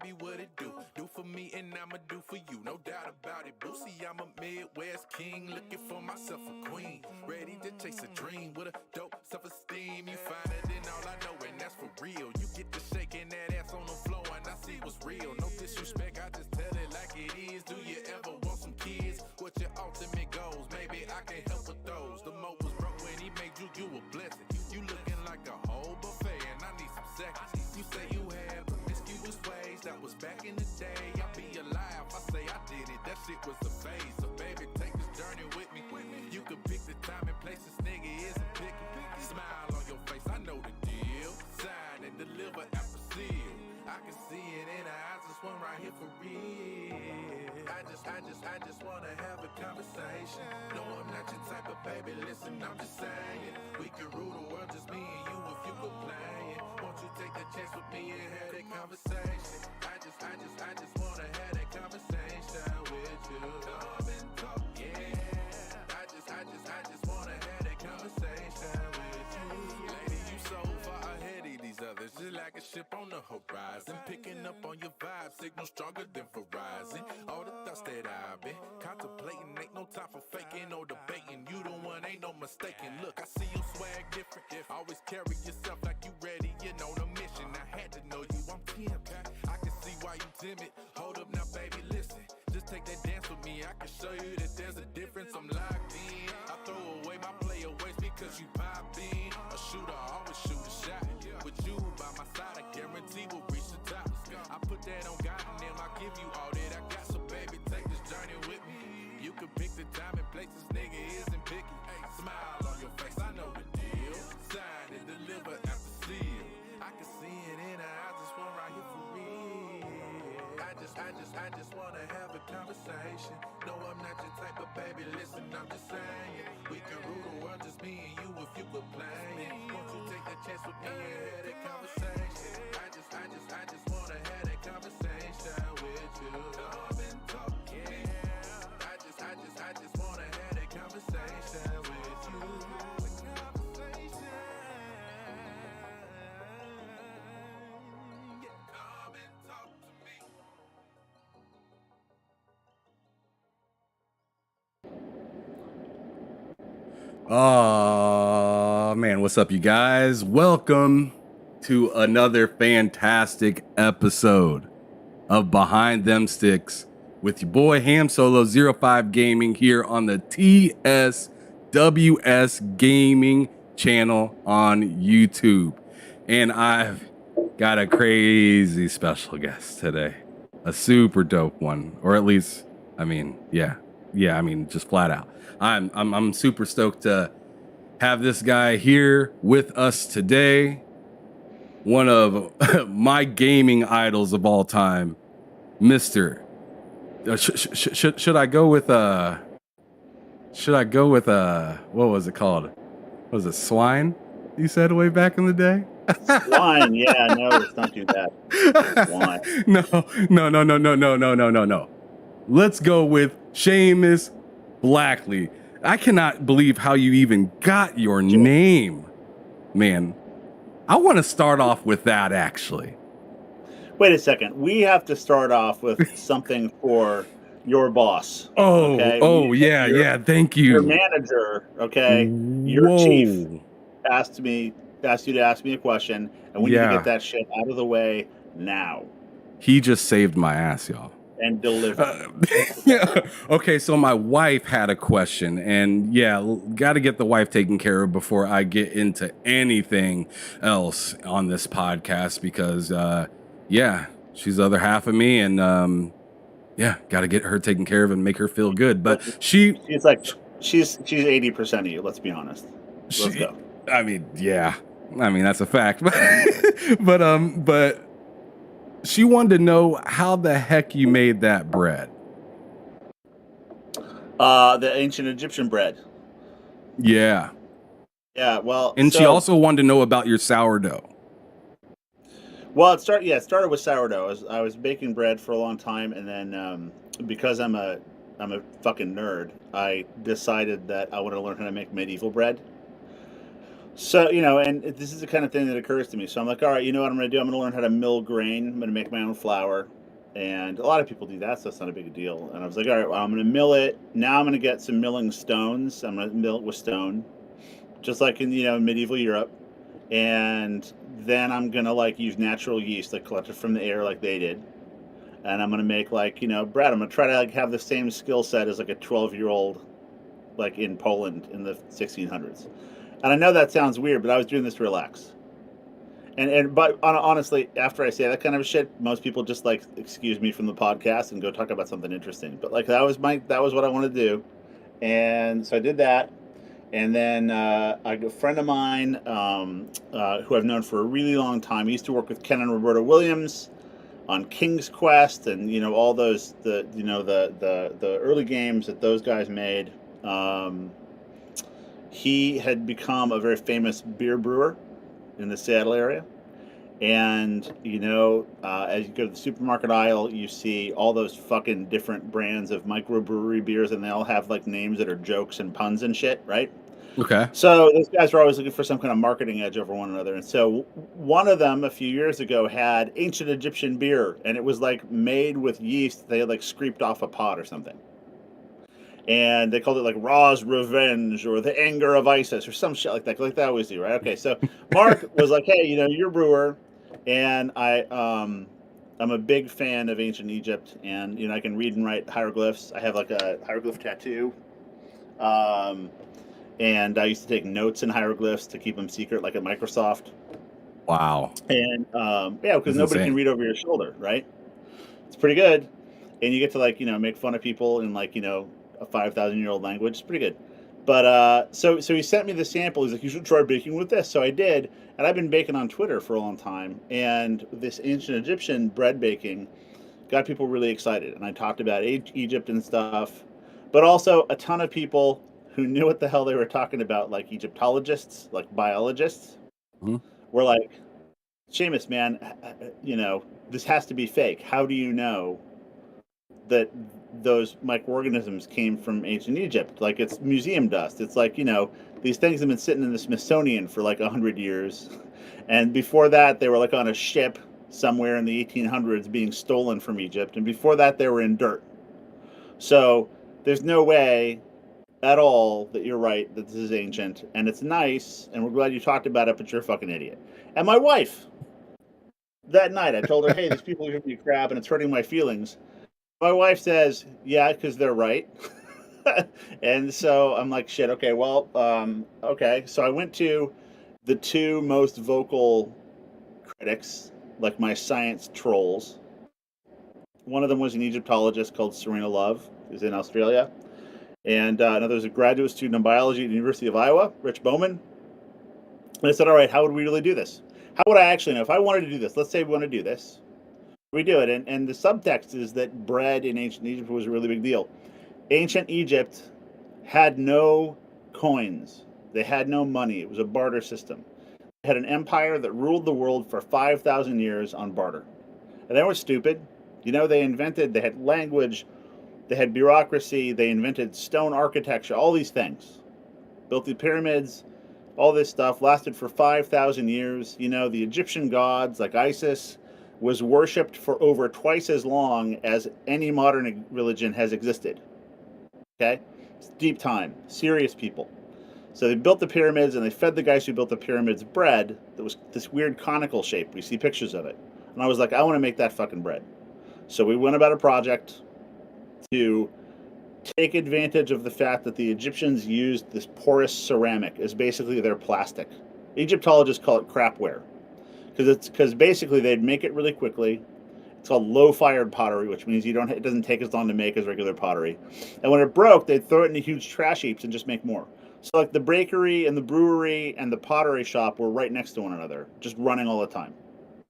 baby, what it do? Do for me and I'ma do for you, no doubt about it. Boosie, I'm a Midwest king, looking for myself a queen. Ready to chase a dream with a dope self-esteem. You find it in all I know, and that's for real. You get to shaking that ass on the floor, and I see what's real. No disrespect, I just tell it like it is. Do you ever want some kids? What your ultimate goals? Maybe I can help with those. The Mo was broke when he made you a blessing. You looking like a whole buffet, and I need some seconds. You say you had promiscuous ways, that was back in the day. I'll be alive, I say I did it, that shit was a phase. So baby, take this journey with me. You can pick the time and place, this nigga isn't picky. Smile on your face, I know the deal. Sign and deliver after seal. I can see it in her eyes, this one right here for real. I just wanna have a conversation. No, I'm not your type of baby, listen, I'm just saying. We can rule the world, just me and you if you go playing. Won't you take a chance with me and have that conversation? I just wanna have that conversation with you. Come and talk, yeah. I just wanna have that conversation with you. Lady, you so far ahead of these others, just like a ship on the horizon. Picking up on your vibe, signal stronger than Verizon. All the thoughts that I've been contemplating, ain't no time for faking or debating. You the one, ain't no mistaking. Look, I see your swag different. Always carry yourself like you ready, you know the mission. I had to know you, I'm 10. I can see why you timid. Hold up now, baby, listen. Just take that dance with me, I can show you that there's a difference. I'm locked in. I throw away my playaways because you pop in. A shooter always shoot a shot. With you by my side, I guarantee we'll reach the top. I put that on God and then I'll give you all that I got. So baby, take this journey with me. You can pick the time and place, this nigga isn't picky. Smile on your face, I know the deal. Sign and deliver after seal. I can see it in her eyes, this one right here for real. I just wanna have a conversation. No, I'm not your type of baby, listen, I'm just saying. We can rule the world, just me and you if you were playing. Won't you take a chance with me and have that conversation? I just wanna have that conversation with you. Come and talk, yeah. I just wanna have that conversation with you. Come and talk to me. Oh man, what's up, you guys? Welcome to another fantastic episode of Behind Them Sticks with your boy Ham Solo 05 Gaming here on the TSWS Gaming channel on YouTube. And I've got a crazy special guest today. A super dope one, or at least, just flat out. I'm super stoked to have this guy here with us today. One of my gaming idols of all time, Mr. Should I go with what was it called? Was it swine? You said way back in the day? Swine, yeah, no, let's not do that. Swine. No. Let's go with Seamus Blackley. I cannot believe how you even got your name, man. I want to start off with that, actually. Wait a second. We have to start off with something for your boss. Oh, okay? Yeah. Thank you. Your manager, okay? Your chief asked you to ask me a question, and we need to get that shit out of the way now. He just saved my ass, y'all. And deliver. Okay, so my wife had a question, and got to get the wife taken care of before I get into anything else on this podcast because, she's the other half of me, and got to get her taken care of and make her feel good. But she's 80% of you. Let's be honest. Let's go. That's a fact. but she wanted to know how the heck you made that bread. The ancient Egyptian bread. Yeah. Yeah, well... And she also wanted to know about your sourdough. Well, it started with sourdough. I was baking bread for a long time, and then because I'm a fucking nerd, I decided that I want to learn how to make medieval bread. So, you know, and this is the kind of thing that occurs to me. So I'm like, all right, you know what I'm going to do? I'm going to learn how to mill grain. I'm going to make my own flour. And a lot of people do that, so that's not a big deal. And I was like, all right, well, I'm going to mill it. Now I'm going to get some milling stones. I'm going to mill it with stone, just like in, you know, medieval Europe. And then I'm going to like use natural yeast, like collected from the air like they did. And I'm going to make like, you know, bread. I'm going to try to like have the same skill set as like a 12-year-old like in Poland in the 1600s. And I know that sounds weird, but I was doing this to relax. But honestly, after I say that kind of shit, most people just like excuse me from the podcast and go talk about something interesting. But like that was what I wanted to do, and so I did that. And then a friend of mine who I've known for a really long time. He used to work with Ken and Roberta Williams on King's Quest, and you know all those the early games that those guys made. He had become a very famous beer brewer in the Seattle area. And, you know, as you go to the supermarket aisle, you see all those fucking different brands of microbrewery beers, and they all have like names that are jokes and puns and shit, right? Okay. So those guys were always looking for some kind of marketing edge over one another. And so one of them a few years ago had ancient Egyptian beer, and it was like made with yeast they had like scraped off a pot or something. And they called it like Ra's Revenge or the Anger of Isis or some shit like they always do, right? Okay, so Mark was like, hey, you know, you're a brewer, and I'm a big fan of ancient Egypt, and you know I can read and write hieroglyphs. I have like a hieroglyph tattoo, and I used to take notes in hieroglyphs to keep them secret, like at Microsoft. Wow. And yeah, because nobody can read over your shoulder, right? It's pretty good, and you get to like you know make fun of people in like you know a 5,000-year-old language. It's pretty good. But so he sent me the sample. He's like, you should try baking with this. So I did, and I've been baking on Twitter for a long time. And this ancient Egyptian bread baking got people really excited. And I talked about Egypt and stuff, but also a ton of people who knew what the hell they were talking about, like Egyptologists, like biologists, were like, Seamus, man, you know, this has to be fake. How do you know that those microorganisms came from ancient Egypt? Like it's museum dust. It's like, you know, these things have been sitting in the Smithsonian for like 100 years. And before that, they were like on a ship somewhere in the 1800s being stolen from Egypt. And before that, they were in dirt. So there's no way at all that you're right that this is ancient. And it's nice. And we're glad you talked about it, but you're a fucking idiot. And my wife, that night, I told her, hey, these people are giving me crap and it's hurting my feelings. My wife says, yeah, because they're right. And so I'm like, shit, okay, well, okay. So I went to the two most vocal critics, like my science trolls. One of them was an Egyptologist called Serena Love, who's in Australia. And another was a graduate student in biology at the University of Iowa, Rich Bowman. And I said, all right, how would we really do this? How would I actually know? If I wanted to do this, let's say we want to do this. We do it, and the subtext is that bread in ancient Egypt was a really big deal. Ancient Egypt had no coins. They had no money. It was a barter system. They had an empire that ruled the world for 5,000 years on barter. And they were stupid. You know, they had language, they had bureaucracy, they invented stone architecture, all these things. Built the pyramids, all this stuff lasted for 5,000 years. You know, the Egyptian gods like Isis was worshipped for over twice as long as any modern religion has existed. Okay? It's deep time. Serious people. So they built the pyramids, and they fed the guys who built the pyramids bread that was this weird conical shape. We see pictures of it. And I was like, I want to make that fucking bread. So we went about a project to take advantage of the fact that the Egyptians used this porous ceramic as basically their plastic. Egyptologists call it crapware. Because basically they'd make it really quickly. It's called low-fired pottery, which means it doesn't take as long to make as regular pottery. And when it broke, they'd throw it into huge trash heaps and just make more. So like the bakery and the brewery and the pottery shop were right next to one another, just running all the time.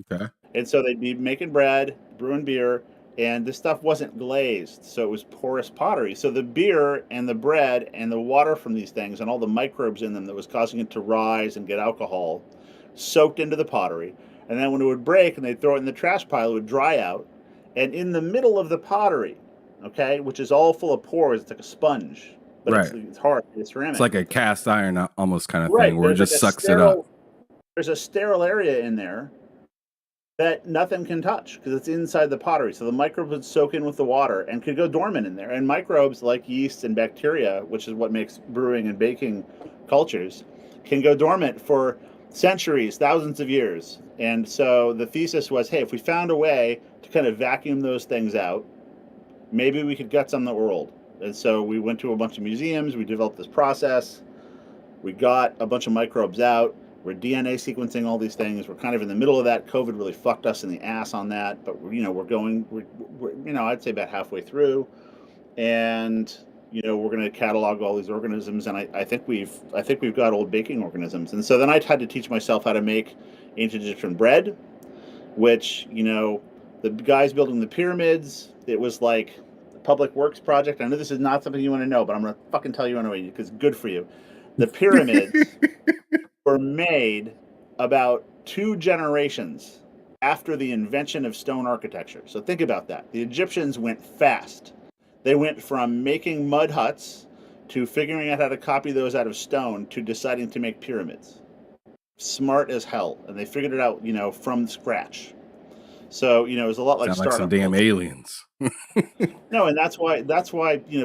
Okay. And so they'd be making bread, brewing beer, and this stuff wasn't glazed, so it was porous pottery. So the beer and the bread and the water from these things and all the microbes in them that was causing it to rise and get alcohol soaked into the pottery, and then when it would break and they'd throw it in the trash pile, it would dry out, and in the middle of the pottery, okay, which is all full of pores, it's like a sponge, but Right. it's hard. It's ceramic. It's like a cast iron almost kind of Right. thing where it There's just like sucks it up. There's a sterile area in there that nothing can touch because it's inside the pottery. So the microbes would soak in with the water and could go dormant in there. And microbes like yeast and bacteria, which is what makes brewing and baking cultures, can go dormant for centuries, thousands of years. And so the thesis was, hey, if we found a way to kind of vacuum those things out, maybe we could gut some of the world. And so we went to a bunch of museums, we developed this process, we got a bunch of microbes out, we're DNA sequencing all these things. We're kind of in the middle of that. COVID really fucked us in the ass on that, but we're I'd say about halfway through, and we're going to catalog all these organisms, and I think we've got old baking organisms. And so then I had to teach myself how to make ancient Egyptian bread, which the guys building the pyramids, it was like a public works project. I know this is not something you want to know, but I'm going to fucking tell you anyway because it's good for you. The pyramids were made about 2 generations after the invention of stone architecture. So think about that. The Egyptians went fast. They went from making mud huts to figuring out how to copy those out of stone to deciding to make pyramids. Smart as hell. And they figured it out, from scratch. So, it was a lot like Sound like some startup damn culture. aliens. No, and that's why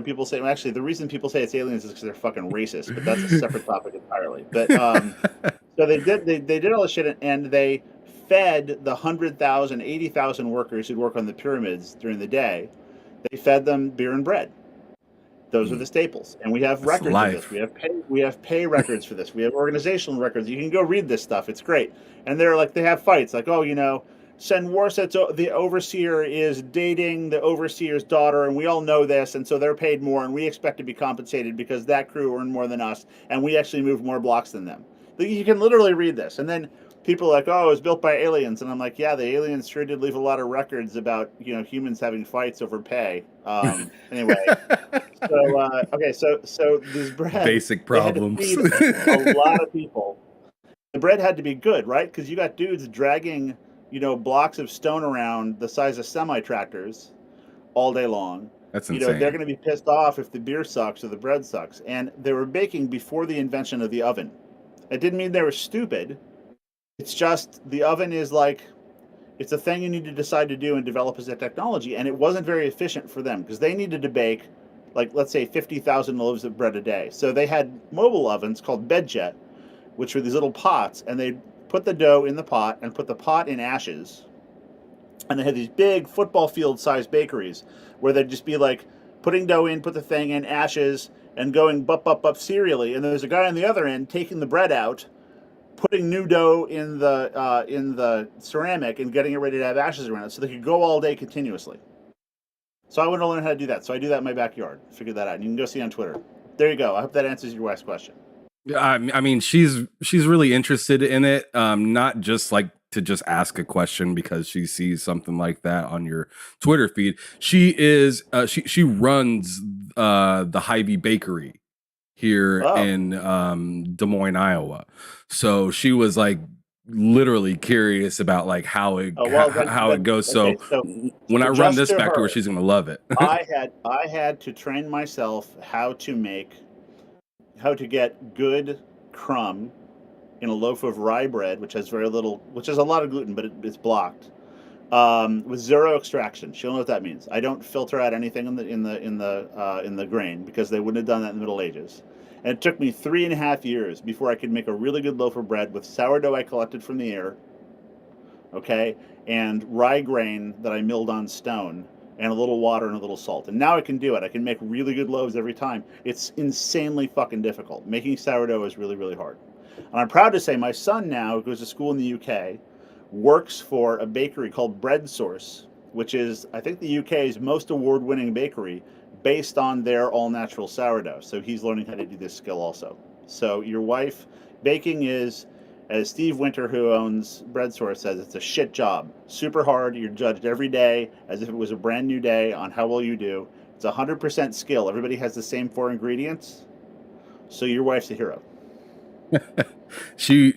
people say, well, actually the reason people say it's aliens is because they're fucking racist, but that's a separate topic entirely. But so they did all this shit, and they fed the 100,000, 80,000 workers who'd work on the pyramids during the day. They fed them beer and bread. Those are the staples, and we have records of this. We have pay records for this. We have organizational records. You can go read this stuff. It's great. And they have fights like, Senworset's the overseer is dating the overseer's daughter, and we all know this, and so they're paid more, and we expect to be compensated because that crew earned more than us, and we actually moved more blocks than them. You can literally read this, and then people are like, "Oh, it was built by aliens," and I'm like, "Yeah, the aliens sure did leave a lot of records about humans having fights over pay." Anyway, so this bread, basic problems. They had to feed a lot of people. The bread had to be good, right? Because you got dudes dragging blocks of stone around the size of semi-tractors all day long. That's insane. They're going to be pissed off if the beer sucks or the bread sucks. And they were baking before the invention of the oven. It didn't mean they were stupid. It's just the oven is it's a thing you need to decide to do and develop as a technology. And it wasn't very efficient for them because they needed to bake, let's say 50,000 loaves of bread a day. So they had mobile ovens called bedjet, which were these little pots, and they put the dough in the pot and put the pot in ashes. And they had these big football field sized bakeries where they'd just be putting dough in, put the thing in, ashes, and going bup serially. And there's a guy on the other end taking the bread out, putting new dough in the ceramic and getting it ready to have ashes around it so they could go all day continuously. So I want to learn how to do that. So I do that in my backyard. Figured that out. And you can go see on Twitter. There you go. I hope that answers your wife's question. I mean, she's really interested in it, not just to just ask a question because she sees something like that on your Twitter feed. She is she runs the Hy-Vee Bakery here in Des Moines, Iowa. So she was literally curious about how it goes. Okay, so when I run this back to her, she's gonna love it. I had to train myself how to get good crumb in a loaf of rye bread, which has a lot of gluten, but it's blocked, with zero extraction. She'll know what that means. I don't filter out anything in the grain because they wouldn't have done that in the Middle Ages. And it took me 3.5 years before I could make a really good loaf of bread with sourdough I collected from the air, and rye grain that I milled on stone, and a little water and a little salt. And now I can do it. I can make really good loaves every time. It's insanely fucking difficult. Making sourdough is really, really hard. And I'm proud to say my son now, who goes to school in the UK, works for a bakery called Bread Source, which is, I think, the UK's most award-winning bakery based on their all-natural sourdough. So he's learning how to do this skill also. So your wife, baking is, as Steve Winter, who owns Bread Source, says, it's a shit job. Super hard. You're judged every day as if it was a brand new day on how well you do. It's 100% skill. Everybody has the same 4 ingredients. So your wife's a hero. She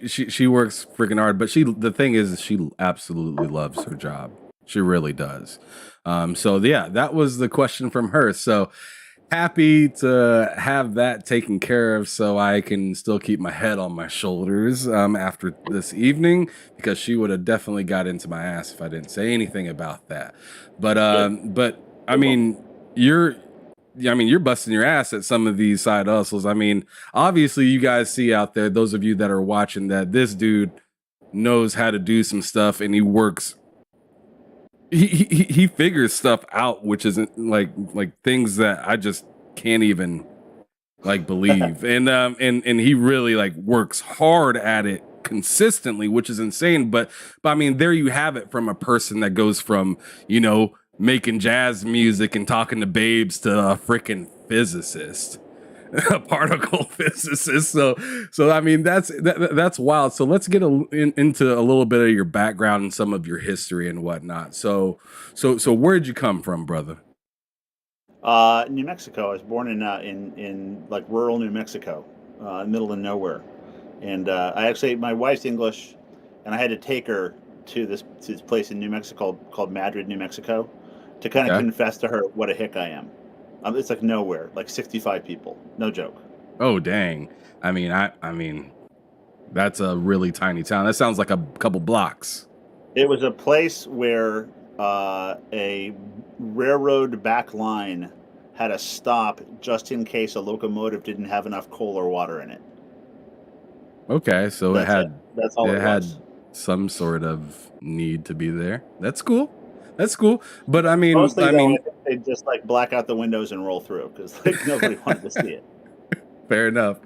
works freaking hard, but the thing is she absolutely loves her job. She really does. So yeah, that was the question from her. So happy to have that taken care of so I can still keep my head on my shoulders after this evening, because she would have definitely got into my ass if I didn't say anything about that. But I mean, you're busting your ass at some of these side hustles. I mean, obviously you guys see out there, those of you that are watching, that this dude knows how to do some stuff, and he works. He figures stuff out, which isn't like things that I just can't even like believe. And he really like works hard at it consistently, which is insane. But I mean, there you have it, from a person that goes from, making jazz music and talking to babes to a freaking physicist. A particle physicist. So I mean, that's wild. So let's get into a little bit of your background and some of your history and whatnot. So where'd you come from, brother? New Mexico. I was born in like rural New Mexico, middle of nowhere. And my wife's English, and I had to take her to this place in New Mexico called Madrid, New Mexico, to kind of confess to her what a hick I am. It's like nowhere, like 65 people. No joke. Oh, dang. I mean, that's a really tiny town. That sounds like a couple blocks. It was a place where a railroad back line had to stop just in case a locomotive didn't have enough coal or water in it. Okay, so that's all it had was. Some sort of need to be there. That's cool. But I mean, Mostly, they just like black out the windows and roll through, because like nobody wanted to see it. Fair enough.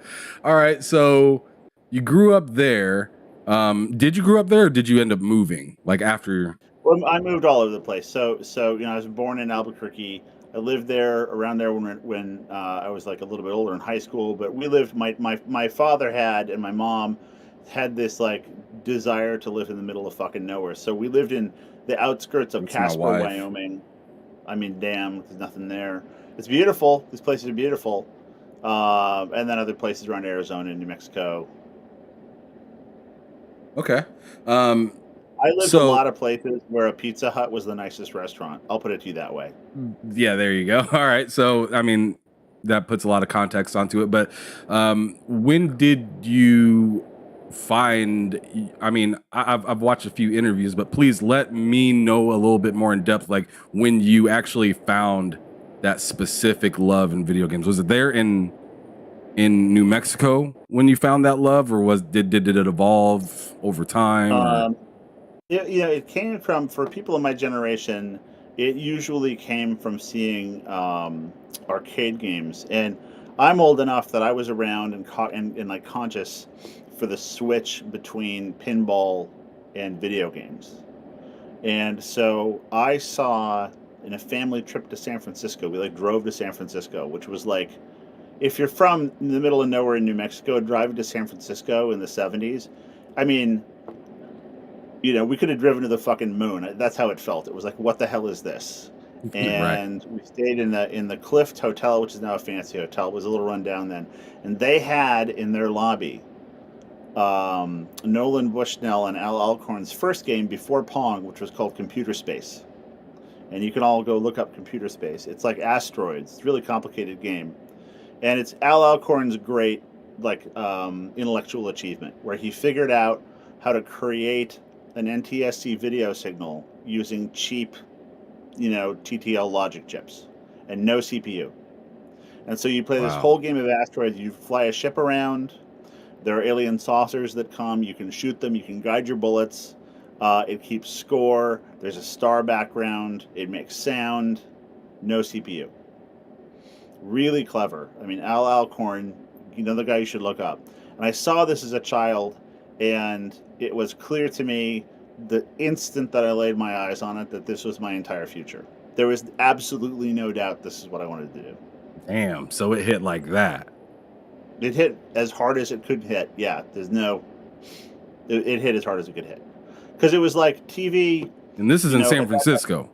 All right, so you grew up there. Did you grow up there, or did you end up moving like after? Well, I moved all over the place. So I was born in Albuquerque. I lived there around there when I was like a little bit older in high school. But we lived. My father had, and my mom had this like desire to live in the middle of fucking nowhere. So we lived in the outskirts of Casper, Wyoming. I mean, damn, there's nothing there. It's beautiful. These places are beautiful. And then other places around Arizona and New Mexico. Okay. I lived a lot of places where a Pizza Hut was the nicest restaurant. I'll put it to you that way. Yeah, there you go. All right. So, I mean, that puts a lot of context onto it. But when did you find? I mean, I've watched a few interviews, but please let me know a little bit more in depth, like when you actually found that specific love in video games. Was it there in New Mexico when you found that love, or did it evolve over time? It came from, for people in my generation, it usually came from seeing arcade games. And I'm old enough that I was around and like conscious for the switch between pinball and video games. And so I saw in a family trip to San Francisco, we like drove to San Francisco, which was like, if you're from the middle of nowhere in New Mexico, driving to San Francisco in the 70s, I mean, we could have driven to the fucking moon. That's how it felt. It was like, what the hell is this? And right. We stayed in the Clift Hotel, which is now a fancy hotel. It was a little run down then. And they had in their lobby Nolan Bushnell and Al Alcorn's first game before Pong, which was called Computer Space. And you can all go look up Computer Space. It's like Asteroids. It's a really complicated game. And it's Al Alcorn's great intellectual achievement, where he figured out how to create an NTSC video signal using cheap, TTL logic chips and no CPU. And so you play this whole game of Asteroids. You fly a ship around. There are alien saucers that come. You can shoot them. You can guide your bullets. It keeps score. There's a star background. It makes sound. No CPU. Really clever. I mean, Al Alcorn, the guy you should look up. And I saw this as a child, and it was clear to me the instant that I laid my eyes on it that this was my entire future. There was absolutely no doubt this is what I wanted to do. Damn, so it hit like that. It hit as hard as it could hit. Yeah, it hit as hard as it could hit. Because it was like TV. And this is in San Francisco.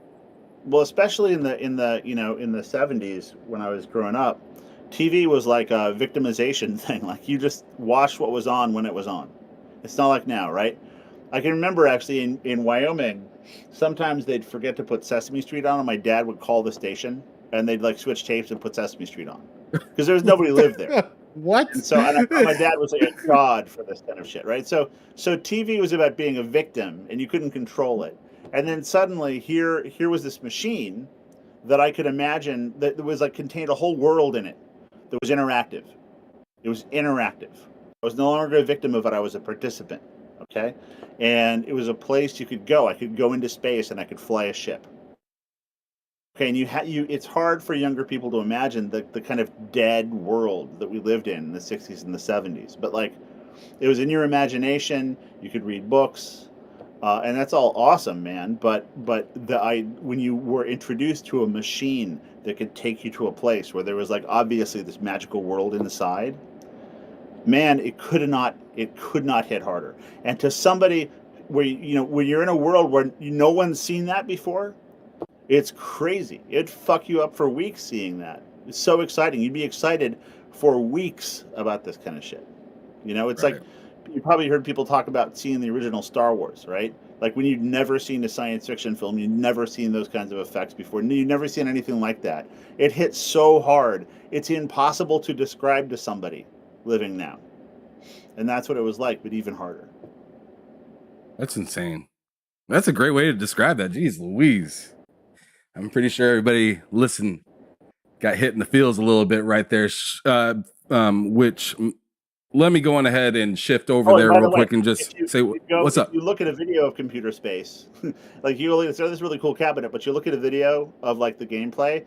Well, especially in the 70s when I was growing up, TV was like a victimization thing. Like, you just watched what was on when it was on. It's not like now, right? I can remember actually in Wyoming, sometimes they'd forget to put Sesame Street on, and my dad would call the station and they'd like switch tapes and put Sesame Street on because there was nobody lived there. What? And so my dad was like a god for this kind of shit, right? So TV was about being a victim, and you couldn't control it. And then suddenly here was this machine that I could imagine that was like contained a whole world in it that was interactive. It was interactive. I was no longer a victim of it. I was a participant. Okay, and it was a place you could go. I could go into space and I could fly a ship. Okay, and it's hard for younger people to imagine the kind of dead world that we lived in the 60s and the 70s. But like, it was in your imagination. You could read books, and that's all awesome, man. But when you were introduced to a machine that could take you to a place where there was like obviously this magical world inside, man, it could not hit harder. And to somebody where when you're in a world where no one's seen that before, it's crazy. It'd fuck you up for weeks seeing that. It's so exciting. You'd be excited for weeks about this kind of shit. It's right. Like you probably heard people talk about seeing the original Star Wars, right? Like when you'd never seen a science fiction film, you'd never seen those kinds of effects before. You'd never seen anything like that. It hit so hard. It's impossible to describe to somebody living now. And that's what it was like, but even harder. That's insane. That's a great way to describe that. Jeez Louise. I'm pretty sure everybody got hit in the feels a little bit right there. Which let me go on ahead and shift over there real quick and just say, what's up? If you look at a video of computer space, like it's this really cool cabinet, but you look at a video of like the gameplay,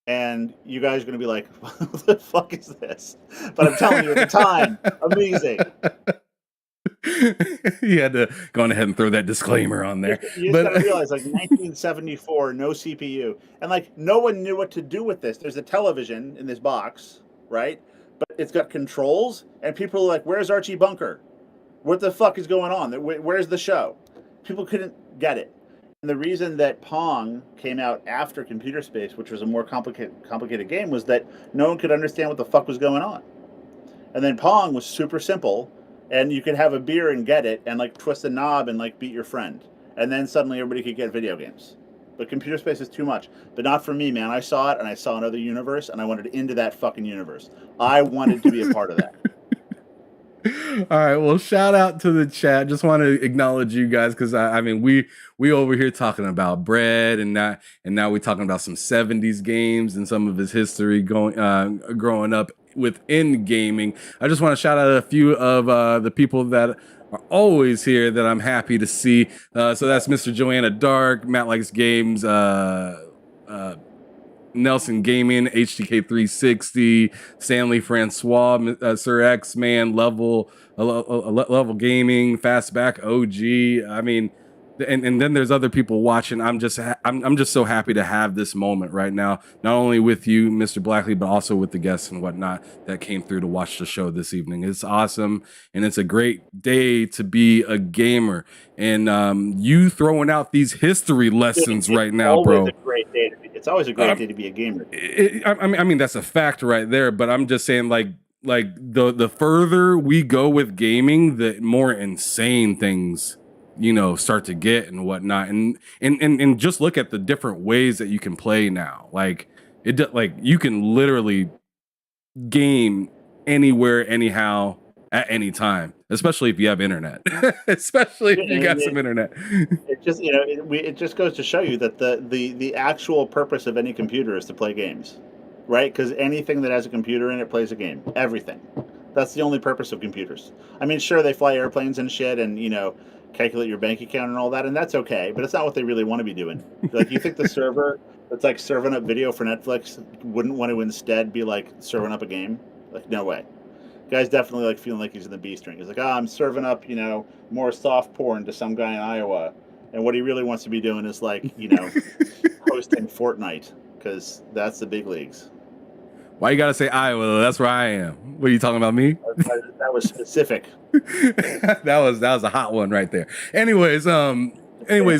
and you guys are going to be like, what the fuck is this? But I'm telling you, at the time, amazing. You had to go on ahead and throw that disclaimer on there. You just got to realize, like, 1974, no CPU. And, like, no one knew what to do with this. There's a television in this box, right? But it's got controls, and people are like, where's Archie Bunker? What the fuck is going on? Where's the show? People couldn't get it. And the reason that Pong came out after Computer Space, which was a more complicated game, was that no one could understand what the fuck was going on. And then Pong was super simple, and you could have a beer and get it, and like twist a knob and like beat your friend. And then suddenly everybody could get video games. But Computer Space is too much. But not for me, man. I saw it, and I saw another universe, and I wanted into that fucking universe. I wanted to be a part of that. All right, well, shout out to the chat. Just want to acknowledge you guys because I mean we over here talking about bread and now we're talking about some 70s games and some of his history growing up within gaming. I just want to shout out a few of the people that are always here that I'm happy to see. So that's Mr. Joanna Dark, Matt Likes Games, Nelson Gaming, HTK 360, Stanley Francois, Sir X Man, Level Gaming, Fastback OG. I mean, and then there's other people watching. I'm just so happy to have this moment right now, not only with you, Mr. Blackley, but also with the guests and whatnot that came through to watch the show this evening. It's awesome, and it's a great day to be a gamer. And you throwing out these history lessons right now, bro. It's always a great day to be a gamer. I mean that's a fact right there. But I'm just saying, like the further we go with gaming, the more insane things start to get and whatnot, and just look at the different ways that you can play now. Like you can literally game anywhere, anyhow, at any time, especially if you have internet. Especially if you got some internet. It just it just goes to show you that the actual purpose of any computer is to play games, right? Because anything that has a computer in it plays a game. Everything. That's the only purpose of computers. I mean, sure, they fly airplanes and shit, and calculate your bank account and all that, and that's okay, but it's not what they really want to be doing. Like, you think the server that's like serving up video for Netflix wouldn't want to instead be like serving up a game? Like, no way. Guy's definitely like feeling like he's in the B string. He's like, I'm serving up, more soft porn to some guy in Iowa, and what he really wants to be doing is like, hosting Fortnite, because that's the big leagues. Why you gotta say Iowa? That's where I am. What are you talking about, me? That was specific. that was a hot one right there. Anyways,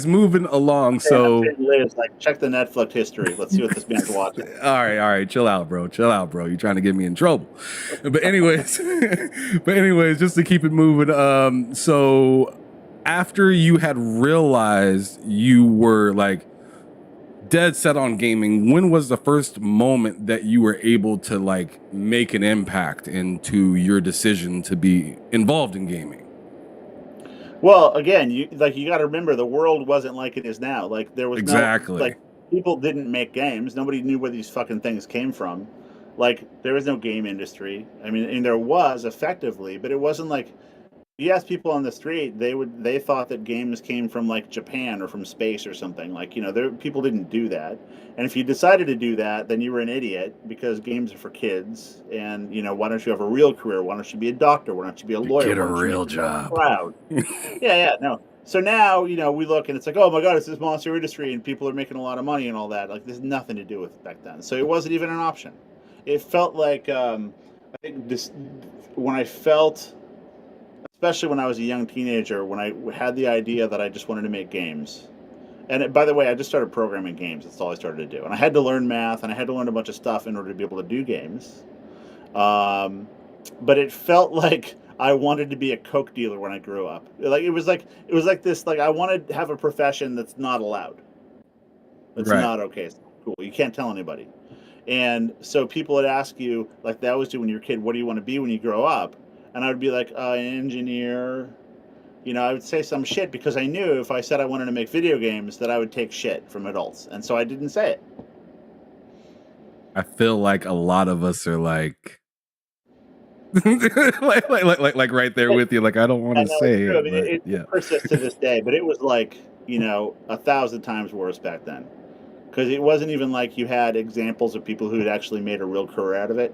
moving along. So Liz, like, check the Netflix history. Let's see what this man's watching. All right, chill out, bro. You're trying to get me in trouble. But anyways, just to keep it moving. So after you had realized you were like dead set on gaming, when was the first moment that you were able to like make an impact into your decision to be involved in gaming? Well, again, you got to remember the world wasn't like it is now. Like there was Exactly. no like people didn't make games. Nobody knew where these fucking things came from. Like there was no game industry. I mean, and there was effectively, but it wasn't like you ask people on the street, they thought that games came from like Japan or from space or something. Like, people didn't do that. And if you decided to do that, then you were an idiot because games are for kids. And, why don't you have a real career? Why don't you be a doctor? Why don't you be a lawyer? Get a real job. Proud. Yeah, no. So now, we look and it's like, oh my God, it's this monster industry and people are making a lot of money and all that. Like, there's nothing to do with it back then. So it wasn't even an option. It felt like, I think when I felt, especially when I was a young teenager, when I had the idea that I just wanted to make games. And by the way, I just started programming games. That's all I started to do. And I had to learn math and I had to learn a bunch of stuff in order to be able to do games. But it felt like I wanted to be a Coke dealer when I grew up. Like it was like this, like I wanted to have a profession that's not allowed. It's not okay. It's not cool. You can't tell anybody. And so people would ask you, like they always do when you're a kid, what do you want to be when you grow up? And I would be like, an engineer. I would say some shit because I knew if I said I wanted to make video games that I would take shit from adults. And so I didn't say it. I feel like a lot of us are like, like right there with you. Like, I don't want to say it. I mean, it persists to this day, but it was like, 1,000 times worse back then. Because it wasn't even like you had examples of people who had actually made a real career out of it,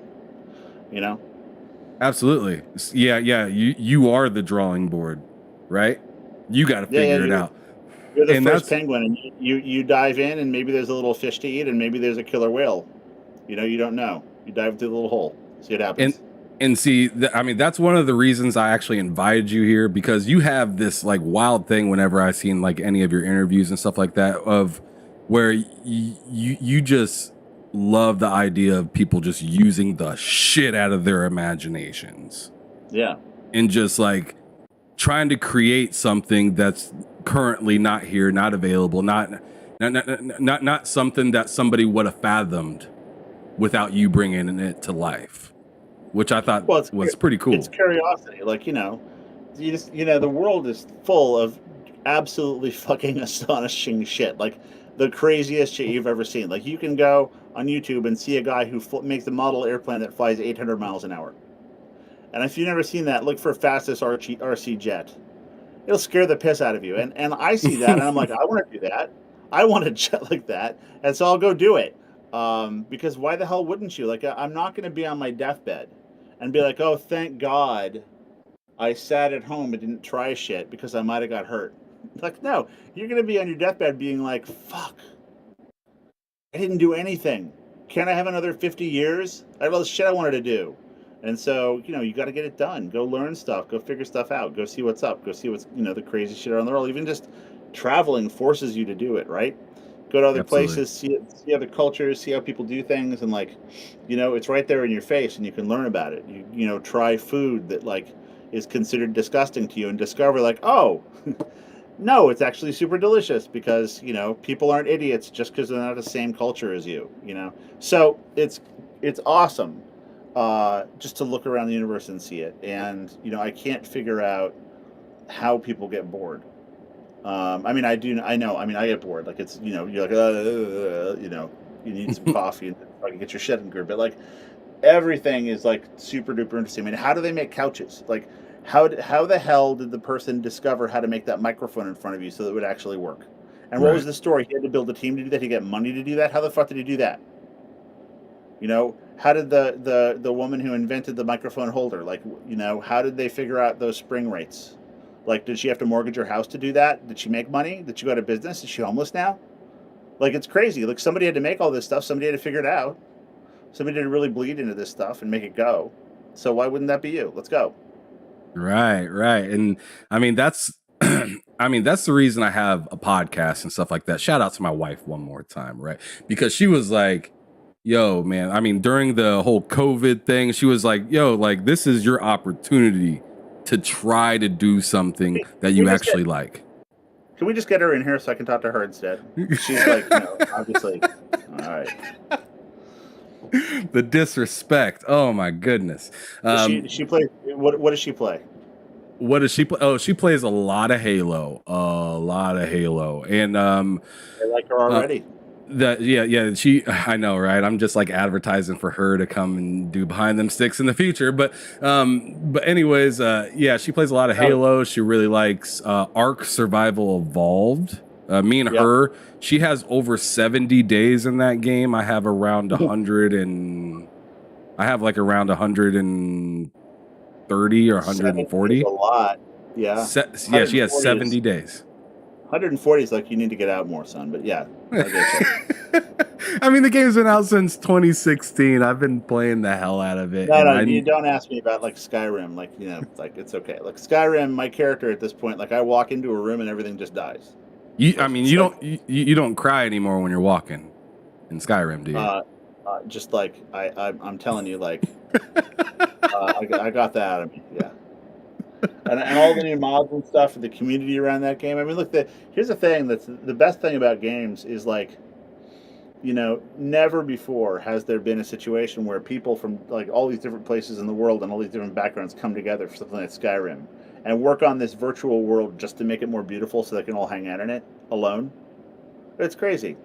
Absolutely. Yeah. You are the drawing board, right? You got to figure it out. You're the first penguin, and you dive in, and maybe there's a little fish to eat, and maybe there's a killer whale. You don't know. You dive through the little hole, see what happens. And see, that's one of the reasons I actually invited you here, because you have this like wild thing whenever I've seen like any of your interviews and stuff like that of where you just love the idea of people just using the shit out of their imaginations. Yeah. And just like trying to create something that's currently not here, not available, not something that somebody would have fathomed without you bringing it to life, which I thought was pretty cool. It's curiosity. Like, the world is full of absolutely fucking astonishing shit. Like the craziest shit you've ever seen. Like you can go on YouTube and see a guy who makes a model airplane that flies 800 miles an hour. And if you've never seen that, look for fastest RC jet. It'll scare the piss out of you. And I see that, and I'm like, I want to do that. I want a jet like that. And so I'll go do it. Because why the hell wouldn't you? Like, I'm not going to be on my deathbed and be like, oh, thank God I sat at home and didn't try shit because I might have got hurt. Like, no, you're going to be on your deathbed being like, fuck, I didn't do anything. Can't I have another 50 years? I have all the shit I wanted to do. And so, you got to get it done. Go learn stuff. Go figure stuff out. Go see what's up. Go see what's, the crazy shit around the world. Even just traveling forces you to do it, right? Go to other places, see other cultures, see how people do things. And, like, it's right there in your face and you can learn about it. You try food that, like, is considered disgusting to you and discover, like, oh, no, it's actually super delicious because, people aren't idiots just because they're not the same culture as you, So it's awesome just to look around the universe and see it. And, I can't figure out how people get bored. I know. I mean, I get bored. Like, it's, you're like, you need some coffee and fucking get your shit in gear. But, like, everything is, like, super duper interesting. I mean, how do they make couches? Like, how the hell did the person discover how to make that microphone in front of you so that it would actually work? And what was the story? He had to build a team to do that. He get money to do that. How the fuck did he do that? How did the woman who invented the microphone holder, like, how did they figure out those spring rates? Like, did she have to mortgage her house to do that? Did she make money? Did she go out of business? Is she homeless now? Like, it's crazy. Like, somebody had to make all this stuff. Somebody had to figure it out. Somebody had to really bleed into this stuff and make it go. So why wouldn't that be you? Let's go. Right. And I mean, that's the reason I have a podcast and stuff like that. Shout out to my wife one more time, right? Because she was like, yo, man, I mean, during the whole COVID thing, she was like, yo, like, this is your opportunity to try to do something that you actually like. Can we just get her in here so I can talk to her instead? She's like, obviously. All right. The disrespect. Oh my goodness. She plays. What does she play? What does she play? Oh, she plays a lot of Halo. And I like her already. I know, right? I'm just like advertising for her to come and do behind them sticks in the future. But anyways, she plays a lot of Halo. She really likes Ark Survival Evolved. Me and her, she has over 70 days in that game. I have around 100 and I have like around 130 or 140. A lot. Yeah. She has 70 days. 140 is like you need to get out more, son. But yeah, I get you. I mean, the game's been out since 2016. I've been playing the hell out of it. No, you don't ask me about like Skyrim. Like, like it's okay. Like Skyrim, my character at this point, like I walk into a room and everything just dies. You don't cry anymore when you're walking in Skyrim, do you? Just like I'm telling you, like I got that out of me. Yeah. And all the new mods and stuff and the community around that game. I mean, look, here's the thing that's the best thing about games is like, never before has there been a situation where people from like all these different places in the world and all these different backgrounds come together for something like Skyrim and work on this virtual world just to make it more beautiful so they can all hang out in it alone. It's crazy.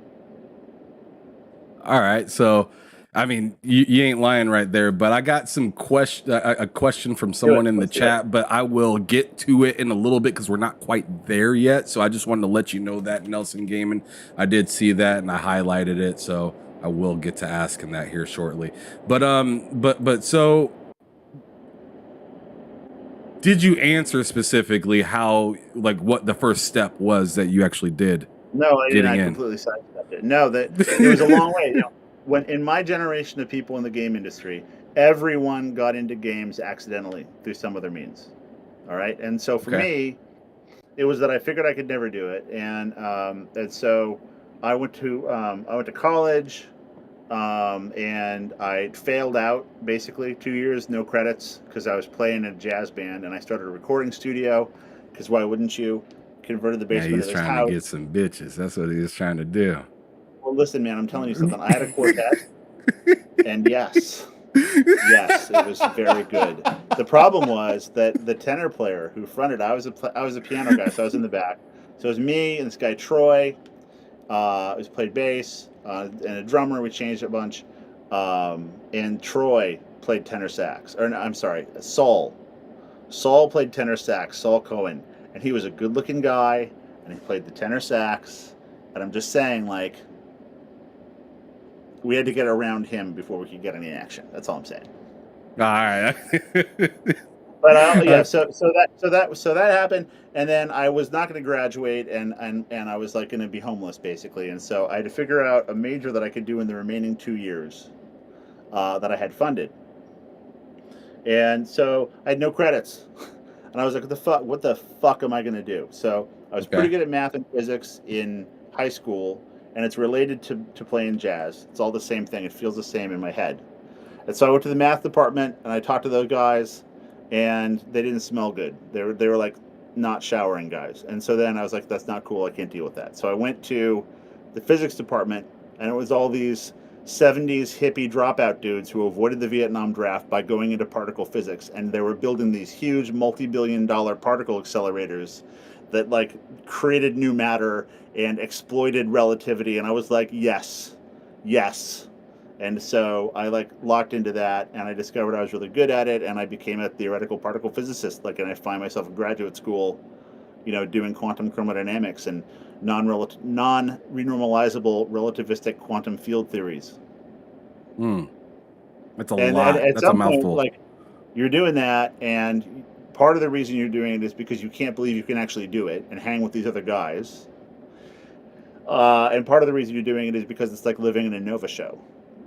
All right, so I mean, you ain't lying right there, but I got a question from someone in the chat, but I will get to it in a little bit because we're not quite there yet. So I just wanted to let you know that, Nelson Gaming, I did see that and I highlighted it, so I will get to asking that here shortly. But so did you answer specifically how, like, what the first step was that you actually did? No, I didn't. I completely sidestepped it. No, it was a long way. When in my generation of people in the game industry, everyone got into games accidentally through some other means. All right, and so for me, it was that I figured I could never do it, and so I went to college, and I failed out basically 2 years, no credits, because I was playing in a jazz band, and I started a recording studio, because why wouldn't you? Converted the basement of his house. He's trying to get some bitches. That's what he was trying to do. Well, listen, man, I'm telling you something. I had a quartet, and yes, it was very good. The problem was that the tenor player who fronted, I was a piano guy, so I was in the back. So it was me and this guy Troy, who played bass, and a drummer. We changed a bunch, and Troy played tenor sax. Or no, I'm sorry, Saul. Saul played tenor sax. Saul Cohen, and he was a good-looking guy, and he played the tenor sax. And I'm just saying, like, we had to get around him before we could get any action. That's all I'm saying. All right. But so that happened, and then I was not going to graduate, and I was like going to be homeless basically, and so I had to figure out a major that I could do in the remaining 2 years that I had funded, and so I had no credits, and I was like, what the fuck am I going to do? So I was pretty good at math and physics in high school. And it's related to playing jazz. It's all the same thing. It feels the same in my head. And so I went to the math department, and I talked to those guys, and they didn't smell good. They were like not showering guys. And so then I was like, that's not cool. I can't deal with that. So I went to the physics department, and it was all these 70s hippie dropout dudes who avoided the Vietnam draft by going into particle physics. And they were building these huge multi-billion-dollar particle accelerators that like created new matter and exploited relativity, and I was like, yes, and so I like locked into that, and I discovered I was really good at it, and I became a theoretical particle physicist. Like, and I find myself in graduate school, doing quantum chromodynamics and non-renormalizable relativistic quantum field theories. That's a lot. That's a mouthful. Like, you're doing that, and part of the reason you're doing it is because you can't believe you can actually do it and hang with these other guys. And part of the reason you're doing it is because it's like living in a Nova show,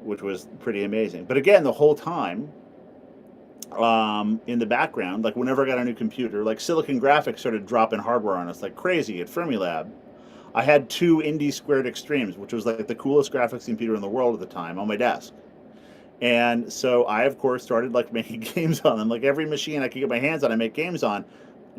which was pretty amazing. But again, the whole time, in the background, like whenever I got a new computer, like Silicon Graphics started dropping hardware on us like crazy at Fermilab. I had 2 Indy Squared Extremes, which was like the coolest graphics computer in the world at the time, on my desk. And so I, of course, started like making games on them. Like every machine I could get my hands on, I make games on.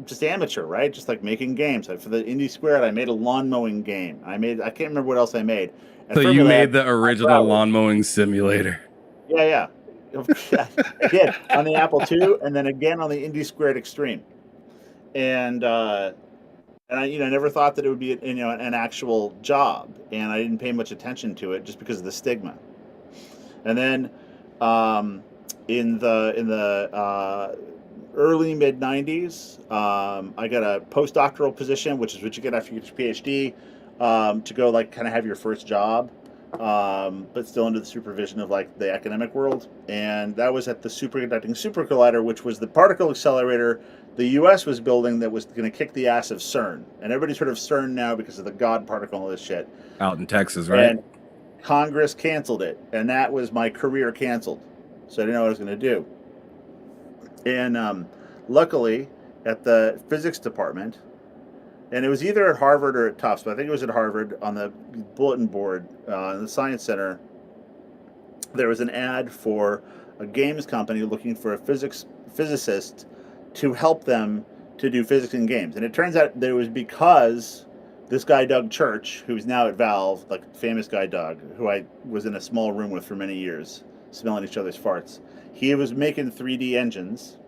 just amateur, right? Just like making games. For the Indie Squared, I made a lawn mowing game. I can't remember what else I made. And so you made the original lawn mowing simulator. Yeah. I did on the Apple II, and then again on the Indie Squared Extreme. And I never thought that it would be an actual job, and I didn't pay much attention to it just because of the stigma. And then in the early mid 90s, I got a postdoctoral position, which is what you get after you get your PhD, to go like kind of have your first job, but still under the supervision of like the academic world. And that was at the Superconducting Super Collider, which was the particle accelerator the U.S. was building that was going to kick the ass of CERN. And everybody's heard of CERN now because of the God particle and all this shit. Out in Texas, right? And Congress canceled it, and that was my career canceled. So I didn't know what I was going to do. And luckily, at the physics department, and it was either at Harvard or at Tufts, but I think it was at Harvard, on the bulletin board in the Science Center, there was an ad for a games company looking for a physicist to help them to do physics in games. And it turns out that it was because this guy, Doug Church, who's now at Valve, like famous guy Doug, who I was in a small room with for many years, smelling each other's farts. He was making 3D engines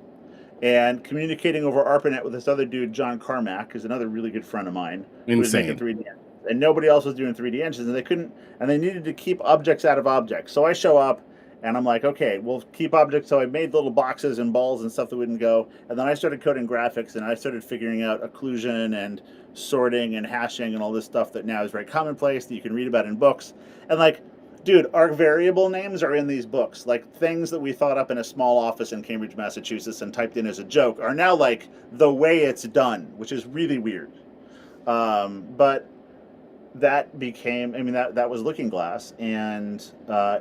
and communicating over ARPANET with this other dude, John Carmack, who's another really good friend of mine. Insane. Who was making 3D engines. And nobody else was doing 3D engines, and they needed to keep objects out of objects. So I show up, and I'm like, okay, we'll keep objects. So I made little boxes and balls and stuff that wouldn't go. And then I started coding graphics, and I started figuring out occlusion and sorting and hashing and all this stuff that now is very commonplace that you can read about in books. And like, dude, our variable names are in these books. Like things that we thought up in a small office in Cambridge, Massachusetts and typed in as a joke are now like the way it's done, which is really weird. But that became, that was Looking Glass. And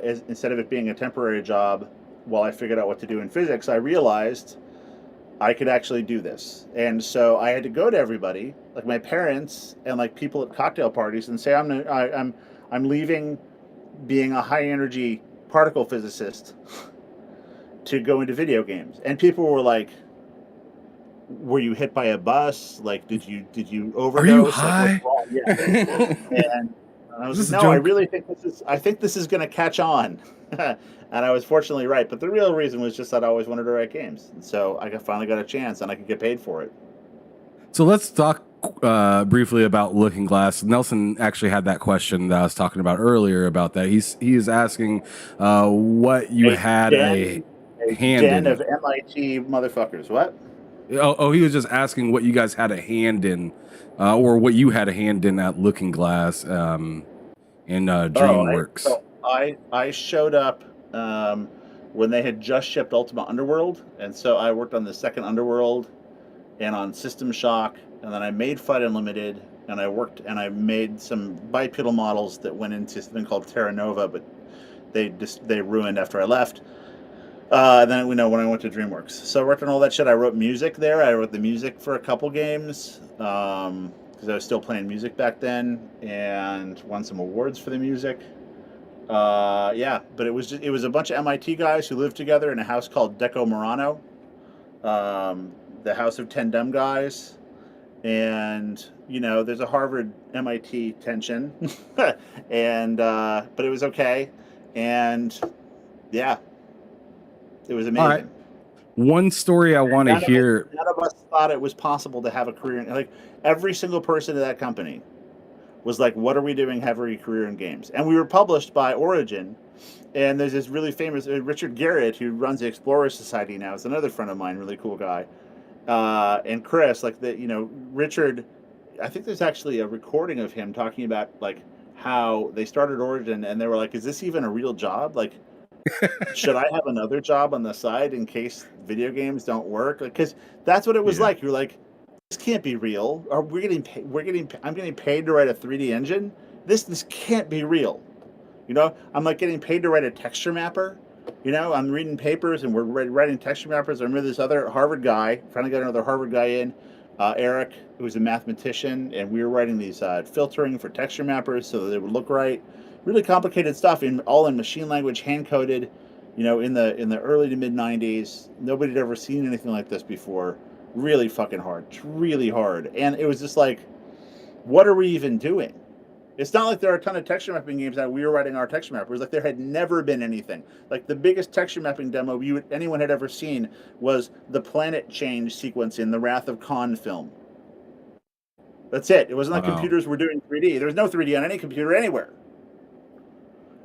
instead of it being a temporary job while I figured out what to do in physics, I realized I could actually do this. And so I had to go to everybody, like my parents and like people at cocktail parties, and say, I'm leaving being a high energy particle physicist to go into video games. And people were like, were you hit by a bus? Like, did you overdose? Are you high? Like, what's wrong? Yeah. And I was like, no, I really think this is going to catch on. And I was fortunately right. But the real reason was just that I always wanted to write games. And so I finally got a chance, and I could get paid for it. So let's talk briefly about Looking Glass. Nelson actually had that question that I was talking about earlier about that. He is asking what you had a hand in. of MIT motherfuckers. What? Oh, he was just asking what you guys had a hand in, or what you had a hand in at Looking Glass in DreamWorks. So I showed up when they had just shipped Ultima Underworld, and so I worked on the second Underworld and on System Shock, and then I made Fight Unlimited, and I made some bipedal models that went into something called Terra Nova, but they ruined after I left. Then when I went to DreamWorks. So I worked on all that shit. I wrote music there. I wrote the music for a couple games because I was still playing music back then, and won some awards for the music. But it was a bunch of MIT guys who lived together in a house called Deco Murano, the House of 10 Dumb Guys. And there's a Harvard MIT tension, and but it was okay, and yeah. It was amazing. All right. One story I want to hear. None of us thought it was possible to have a career. Like every single person in that company was like, "What are we doing? Have a career in games?" And we were published by Origin. And there's this really famous Richard Garrett who runs the Explorers Society now. It's another friend of mine, really cool guy. And Chris, Richard. I think there's actually a recording of him talking about like how they started Origin, and they were like, "Is this even a real job? Like." Should I have another job on the side in case video games don't work? Because that's what it was like. You're like, this can't be real. Or I'm getting paid to write a 3D engine. This can't be real. I'm like getting paid to write a texture mapper. I'm reading papers and we're writing texture mappers. I remember this other Harvard guy. Finally got another Harvard guy in, Eric, who was a mathematician, and we were writing these filtering for texture mappers so that they would look right. Really complicated stuff, all in machine language, hand coded. In the early to mid '90s, nobody had ever seen anything like this before. really fucking hard. It's really hard. And it was just like, what are we even doing? It's not like there are a ton of texture mapping games that we were writing our texture mapper. It was like there had never been anything. Like the biggest texture mapping demo anyone had ever seen was the planet change sequence in the Wrath of Khan film. That's it. It wasn't like computers were doing 3D. There was no 3D on any computer anywhere.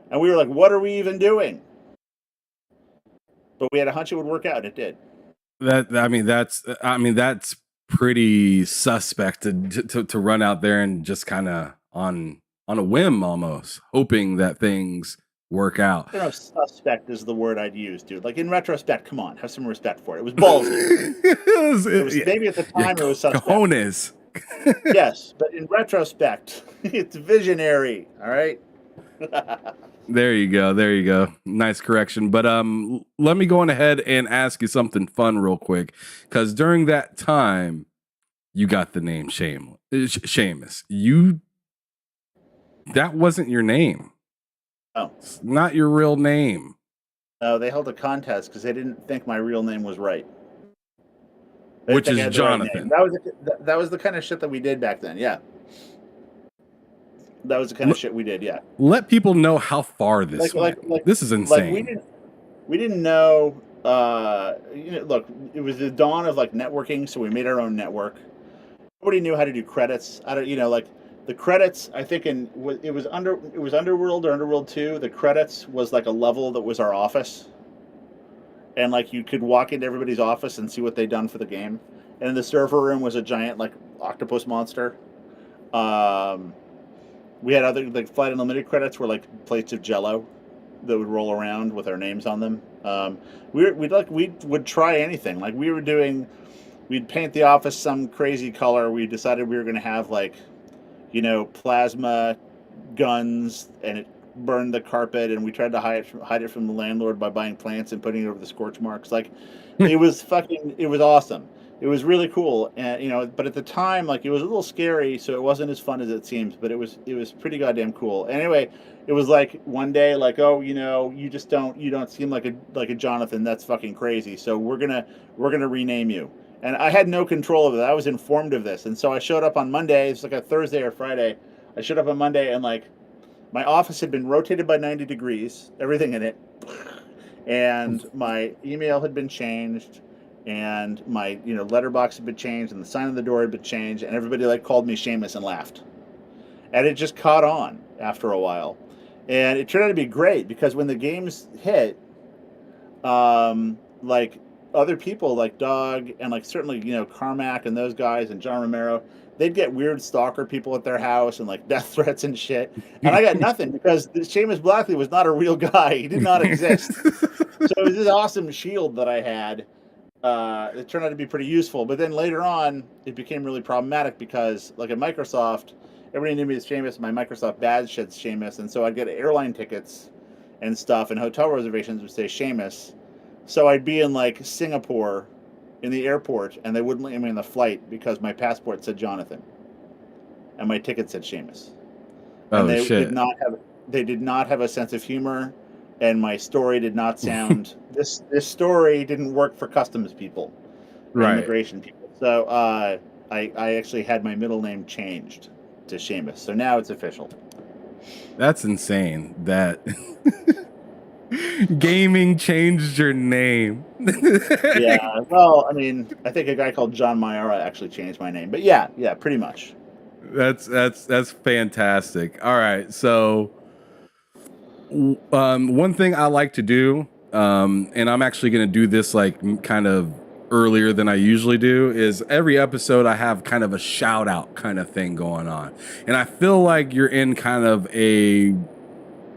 And we were like, what are we even doing? But we had a hunch it would work out, and it did. That's pretty suspect to run out there and just kind of on a whim almost, hoping that things work out. I don't know if suspect is the word I'd use, dude. Like in retrospect, come on, have some respect for it. It was ballsy. Maybe at the time it was suspect. Cojones. Yes, but in retrospect, it's visionary. All right. There you go. Nice correction. But let me go on ahead and ask you something fun real quick, because during that time, you got the name Seamus. That wasn't your name. Oh, it's not your real name. No, they held a contest because they didn't think my real name was right. Which is Jonathan. That was the kind of shit that we did back then. Yeah. That was the kind of shit we did. Yeah. Let people know how far this went. This is insane. We didn't know. Look, it was the dawn of like networking, so we made our own network. Nobody knew how to do credits. The credits. I think it was Underworld or Underworld 2. The credits was like a level that was our office. And like you could walk into everybody's office and see what they'd done for the game. And in the server room was a giant like octopus monster. We had other like Flight Unlimited credits were like plates of Jello that would roll around with our names on them. We would try anything. Like we'd paint the office some crazy color. We decided we were going to have like, plasma guns, and it burned the carpet, and we tried to hide it from the landlord by buying plants and putting it over the scorch marks. Like it was awesome. It was really cool. And but at the time, like it was a little scary, so it wasn't as fun as it seems, but it was pretty goddamn cool. Anyway, it was like one day, like, oh, you don't seem like a Jonathan. That's fucking crazy. So we're gonna rename you. And I had no control of it. I was informed of this. And so I showed up on Monday. It's like a Thursday or Friday. I showed up on Monday, and like my office had been rotated by 90 degrees, everything in it. And my email had been changed, and my letterbox had been changed, and the sign on the door had been changed, and everybody like called me Seamus and laughed. And it just caught on after a while. And it turned out to be great, because when the games hit, like other people like Doug and like certainly Carmack and those guys and John Romero, they'd get weird stalker people at their house and like death threats and shit. And I got nothing, because Seamus Blackley was not a real guy. He did not exist. So it was this awesome shield that I had. It turned out to be pretty useful. But then later on, it became really problematic, because like at Microsoft, everybody knew me as Seamus. My Microsoft badge said Seamus. And so I'd get airline tickets and stuff, and hotel reservations would say Seamus. So I'd be in like Singapore in the airport, and they wouldn't let me on the flight because my passport said Jonathan and my ticket said Seamus. And they did not have a sense of humor, and my story did not sound this story didn't work for customs people, immigration people. So I actually had my middle name changed to Seamus. So now it's official. That's insane that gaming changed your name. Yeah, well, I mean, I think a guy called John Mayara actually changed my name, but yeah, pretty much. That's fantastic. All right, so one thing I like to do, and I'm actually going to do this like kind of earlier than I usually do, is every episode I have kind of a shout out kind of thing going on, and I feel like you're in kind of a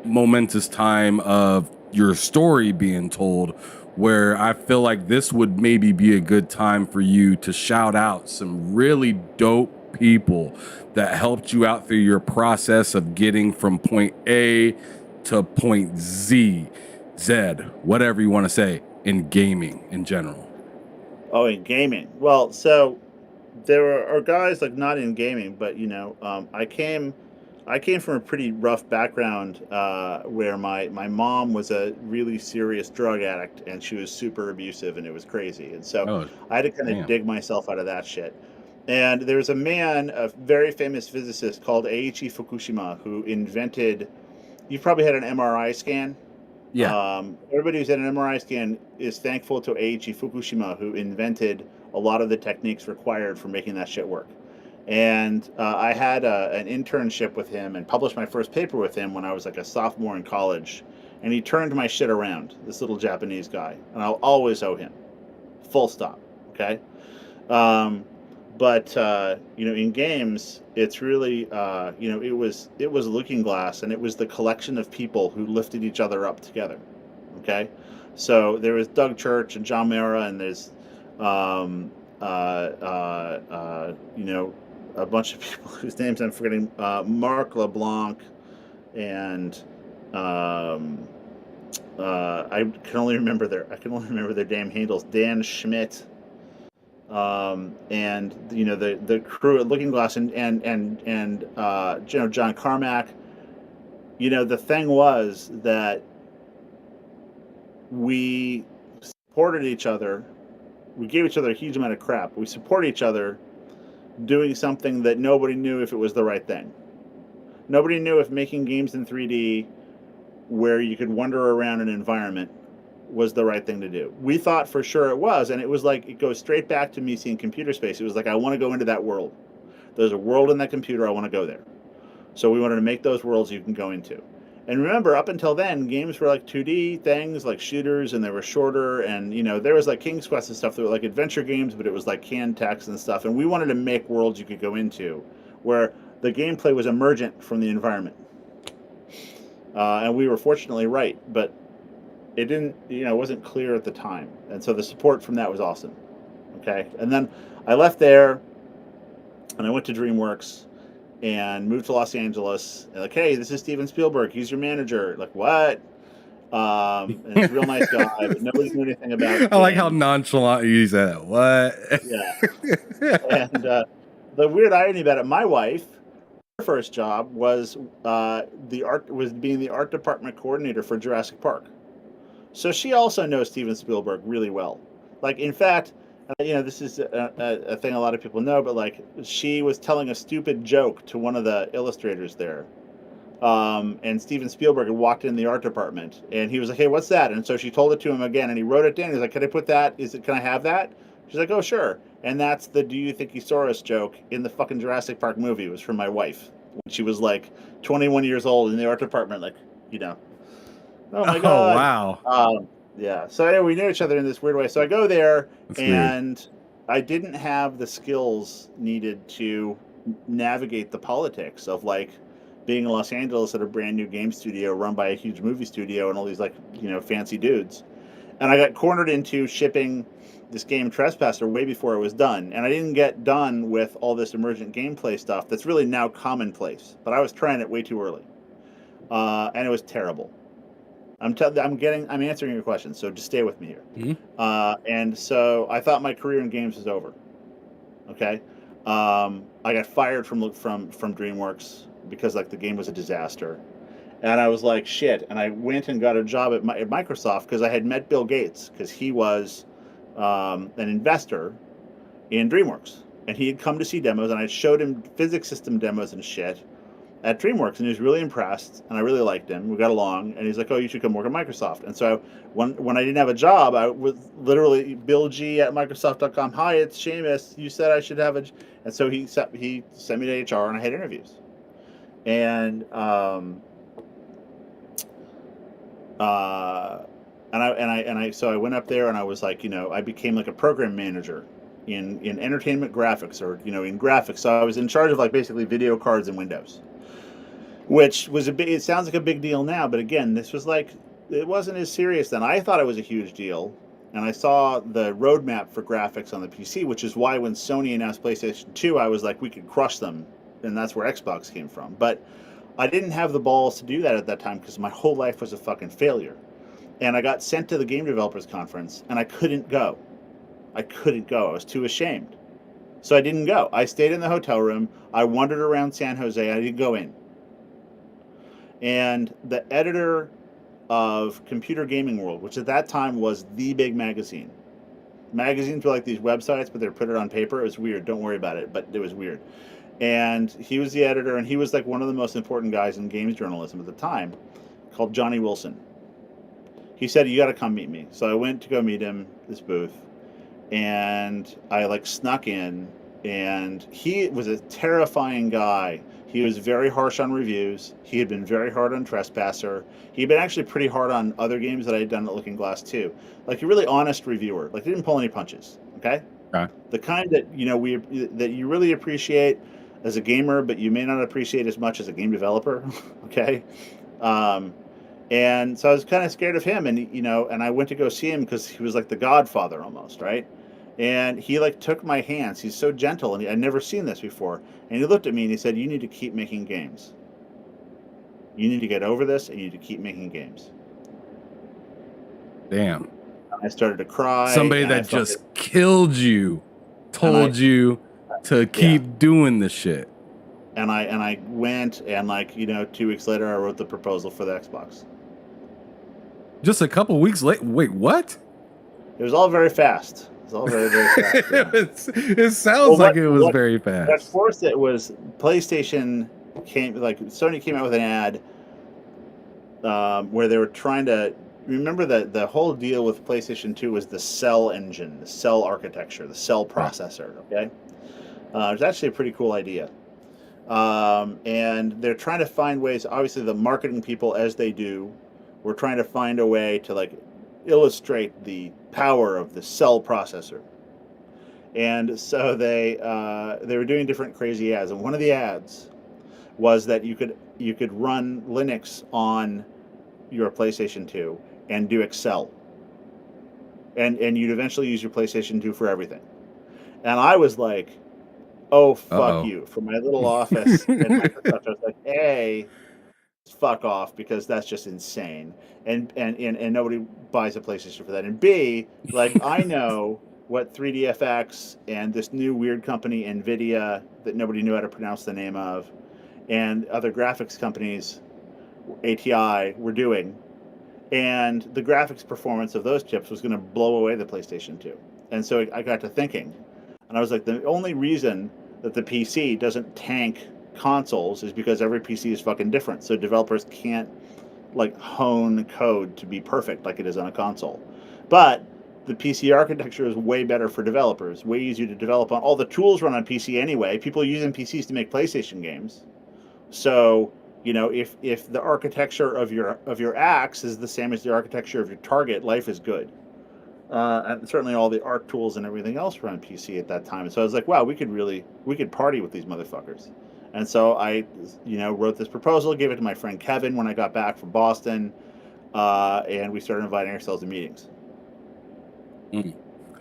momentous time of your story being told, where I feel like this would maybe be a good time for you to shout out some really dope people that helped you out through your process of getting from point A to point Z, whatever you want to say, in gaming in general. Oh, in gaming. Well, so there are guys like not in gaming, but I came I came from a pretty rough background where my mom was a really serious drug addict and she was super abusive and it was crazy. And so Oh, I had to kind of damn. dig myself out of that shit. And there's a man, a very famous physicist called Eiichi Fukushima, who invented, you've probably had an MRI scan. Yeah. Everybody who's had an MRI scan is thankful to Eiichi Fukushima, who invented a lot of the techniques required for making that shit work. And I had an internship with him and published my first paper with him when I was like a sophomore in college. And he turned my shit around, this little Japanese guy. And I'll always owe him. Full stop. Okay? But in games, it's really it was Looking Glass, and it was the collection of people who lifted each other up together. Okay? So there was Doug Church and John Mara, and there's a bunch of people whose names I'm forgetting, Mark LeBlanc, and I can only remember their damn handles. Dan Schmidt, and the crew at Looking Glass, and John Carmack. The thing was that we supported each other. We gave each other a huge amount of crap. We support each other doing something that nobody knew if it was the right thing. Nobody knew if making games in 3D where you could wander around an environment was the right thing to do. We thought for sure it was, and it was like, it goes straight back to me seeing computer space. It was like, I want to go into that world. There's a world in that computer, I want to go there. So we wanted to make those worlds you can go into. And remember, up until then, games were like 2D things, like shooters, and they were shorter. And, there was like King's Quest and stuff that were like adventure games, but it was like canned text and stuff. And we wanted to make worlds you could go into where the gameplay was emergent from the environment. And we were fortunately right, but it didn't, it wasn't clear at the time. And so the support from that was awesome. Okay. And then I left there and I went to DreamWorks and moved to Los Angeles. And like, hey, this is Steven Spielberg. He's your manager. Like, what? And he's a real nice guy, but nobody knew anything about it. I like how nonchalant you said that. What? Yeah. And the weird irony about it, my wife, her first job was being the art department coordinator for Jurassic Park. So she also knows Steven Spielberg really well. Like, in fact, this is a thing a lot of people know, but like, she was telling a stupid joke to one of the illustrators there. And Steven Spielberg had walked in the art department and he was like, hey, what's that? And so she told it to him again and he wrote it down. He's like, can I put that? Can I have that? She's like, oh, sure. And that's the do you think he saw us joke in the fucking Jurassic Park movie. It was from my wife when she was like 21 years old in the art department, like, oh my God. Wow. Yeah. So anyway, we knew each other in this weird way. So I go there and I didn't have the skills needed to navigate the politics of like being in Los Angeles at a brand new game studio run by a huge movie studio and all these like, fancy dudes. And I got cornered into shipping this game Trespasser way before it was done. And I didn't get done with all this emergent gameplay stuff that's really now commonplace. But I was trying it way too early. And it was terrible. I'm answering your question, so just stay with me here. Mm-hmm. And so I thought my career in games was over. Okay, I got fired from DreamWorks because like the game was a disaster, and I was like shit. And I went and got a job at Microsoft because I had met Bill Gates because he was an investor in DreamWorks, and he had come to see demos, and I showed him physics system demos and shit at DreamWorks, and he was really impressed, and I really liked him. We got along, and he's like, oh, you should come work at Microsoft. And so when I didn't have a job, I was literally Bill G at Microsoft.com. Hi, it's Seamus. You said I should have a... And so he sent me to HR, and I had interviews. And so I went up there, and I was like, I became like a program manager in entertainment graphics, or in graphics. So I was in charge of like basically video cards and Windows. Which was it sounds like a big deal now, but again, this was like, it wasn't as serious then. I thought it was a huge deal, and I saw the roadmap for graphics on the PC, which is why when Sony announced PlayStation 2, I was like, we could crush them, and that's where Xbox came from. But I didn't have the balls to do that at that time because my whole life was a fucking failure. And I got sent to the Game Developers Conference, and I couldn't go. I was too ashamed. So I didn't go. I stayed in the hotel room. I wandered around San Jose. I didn't go in. And the editor of Computer Gaming World, which at that time was the big magazine. Magazines were like these websites, but they put it on paper. It was weird. Don't worry about it, but it was weird. And he was the editor, and he was like one of the most important guys in games journalism at the time, called Johnny Wilson. He said, "You got to come meet me." So I went to go meet him, this booth, and I like snuck in, and he was a terrifying guy. He was very harsh on reviews. He had been very hard on Trespasser. He'd been actually pretty hard on other games that I had done at Looking Glass too. Like a really honest reviewer. Like, he didn't pull any punches. Okay. The kind that that you really appreciate as a gamer, but you may not appreciate as much as a game developer. Okay. And so I was kind of scared of him, and and I went to go see him because he was like the Godfather almost, right? And he like took my hands. He's so gentle, and I'd never seen this before. And he looked at me and he said, "You need to keep making games. You need to get over this, and you need to keep making games." Damn. I started to cry. Somebody that just killed you told you to keep doing this shit. And I went, and 2 weeks later I wrote the proposal for the Xbox. Just a couple weeks late. Wait, what? It was all very fast. It was all very, very fast. Yeah. It sounds like it was very fast. Of course, it was. PlayStation Sony came out with an ad where they were trying to remember that the whole deal with PlayStation 2 was the Cell engine, the Cell architecture, the Cell processor. Okay, it was actually a pretty cool idea. And they're trying to find ways. Obviously, the marketing people, as they do, were trying to find a way to illustrate the power of the Cell processor. And so they were doing different crazy ads. And one of the ads was that you could run Linux on your PlayStation 2 and do Excel. And you'd eventually use your PlayStation 2 for everything. And I was like, "Oh, fuck you." From my little office in Microsoft, I was like, "Hey, fuck off," because that's just insane. And nobody buys a PlayStation for that. And B, I know what 3DFX and this new weird company, NVIDIA, that nobody knew how to pronounce the name of, and other graphics companies, ATI, were doing. And the graphics performance of those chips was going to blow away the PlayStation 2. And so I got to thinking, and I was like, the only reason that the PC doesn't tank consoles is because every PC is fucking different. So developers can't hone code to be perfect like it is on a console. But the PC architecture is way better for developers, way easier to develop on. All the tools run on PC anyway. People are using PCs to make PlayStation games. So, if the architecture of your axe is the same as the architecture of your target, life is good. And certainly all the art tools and everything else were on PC at that time. And so I was like, wow, we could party with these motherfuckers. And so I, wrote this proposal, gave it to my friend Kevin when I got back from Boston, and we started inviting ourselves to meetings.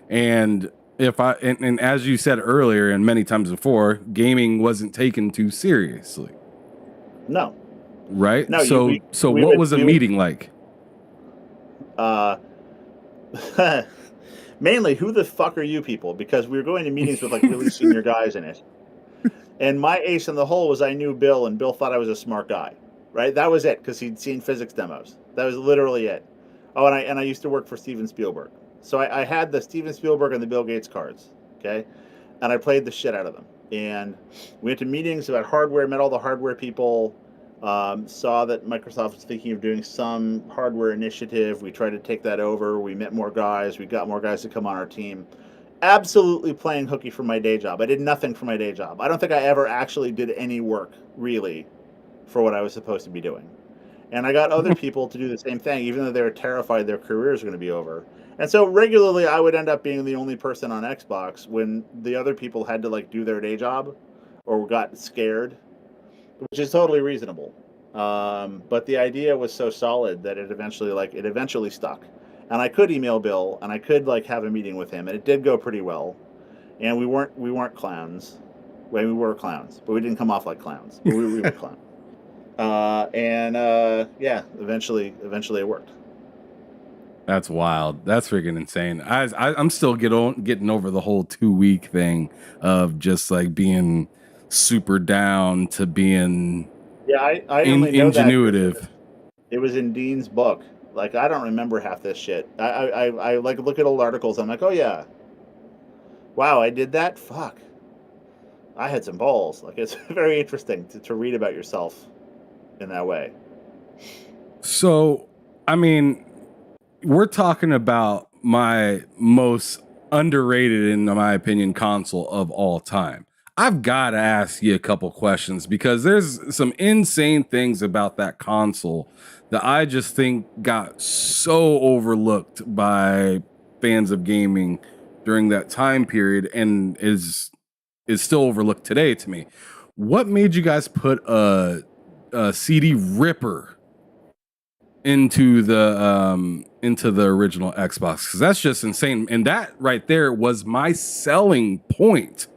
And and as you said earlier and many times before, gaming wasn't taken too seriously. No. Right? No. So what was a meeting like? Mainly, who the fuck are you people? Because we were going to meetings with really senior guys in it. And my ace in the hole was I knew Bill, and Bill thought I was a smart guy, right? That was it, because he'd seen physics demos. That was literally it. Oh, and I used to work for Steven Spielberg. So I had the Steven Spielberg and the Bill Gates cards, okay? And I played the shit out of them. And we went to meetings about hardware, met all the hardware people, saw that Microsoft was thinking of doing some hardware initiative. We tried to take that over. We met more guys. We got more guys to come on our team. Absolutely playing hooky for my day job. I did nothing for my day job. I don't think I ever actually did any work, really, for what I was supposed to be doing. And I got other people to do the same thing, even though they were terrified their careers were going to be over. And so regularly I would end up being the only person on Xbox when the other people had to do their day job or got scared, which is totally reasonable. But the idea was so solid that it eventually stuck. And I could email Bill, and I could have a meeting with him, and it did go pretty well. And we weren't clowns. Well, we were clowns, but we didn't come off like clowns. But we were clowns. Eventually it worked. That's wild. That's freaking insane. I'm still getting over the whole 2 week thing of just being super down to being Yeah, I only know that ingenuitive. it was in Dean's book. Like, I don't remember half this shit. I like look at old articles. I'm like, oh yeah, wow, I did that. Fuck, I had some balls. Like, it's very interesting to read about yourself in that way. So, I mean, we're talking about my most underrated, in my opinion, console of all time. I've got to ask you a couple questions because there's some insane things about that console that I just think got so overlooked by fans of gaming during that time period and is still overlooked today to me. What made you guys put a CD ripper into the original Xbox? Because that's just insane, and that right there was my selling point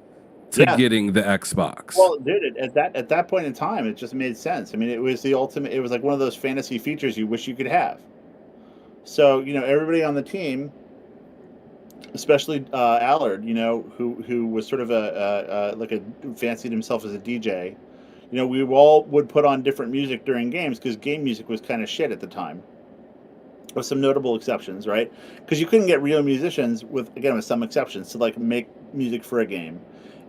to getting the Xbox. Well, dude, at that point in time, it just made sense. I mean, it was the ultimate. It was like one of those fantasy features you wish you could have. So, you know, everybody on the team, especially Allard, you know, who was sort of fancied himself as a DJ. You know, we all would put on different music during games because game music was kind of shit at the time, with some notable exceptions, right? Because you couldn't get real musicians, with some exceptions, to like make music for a game.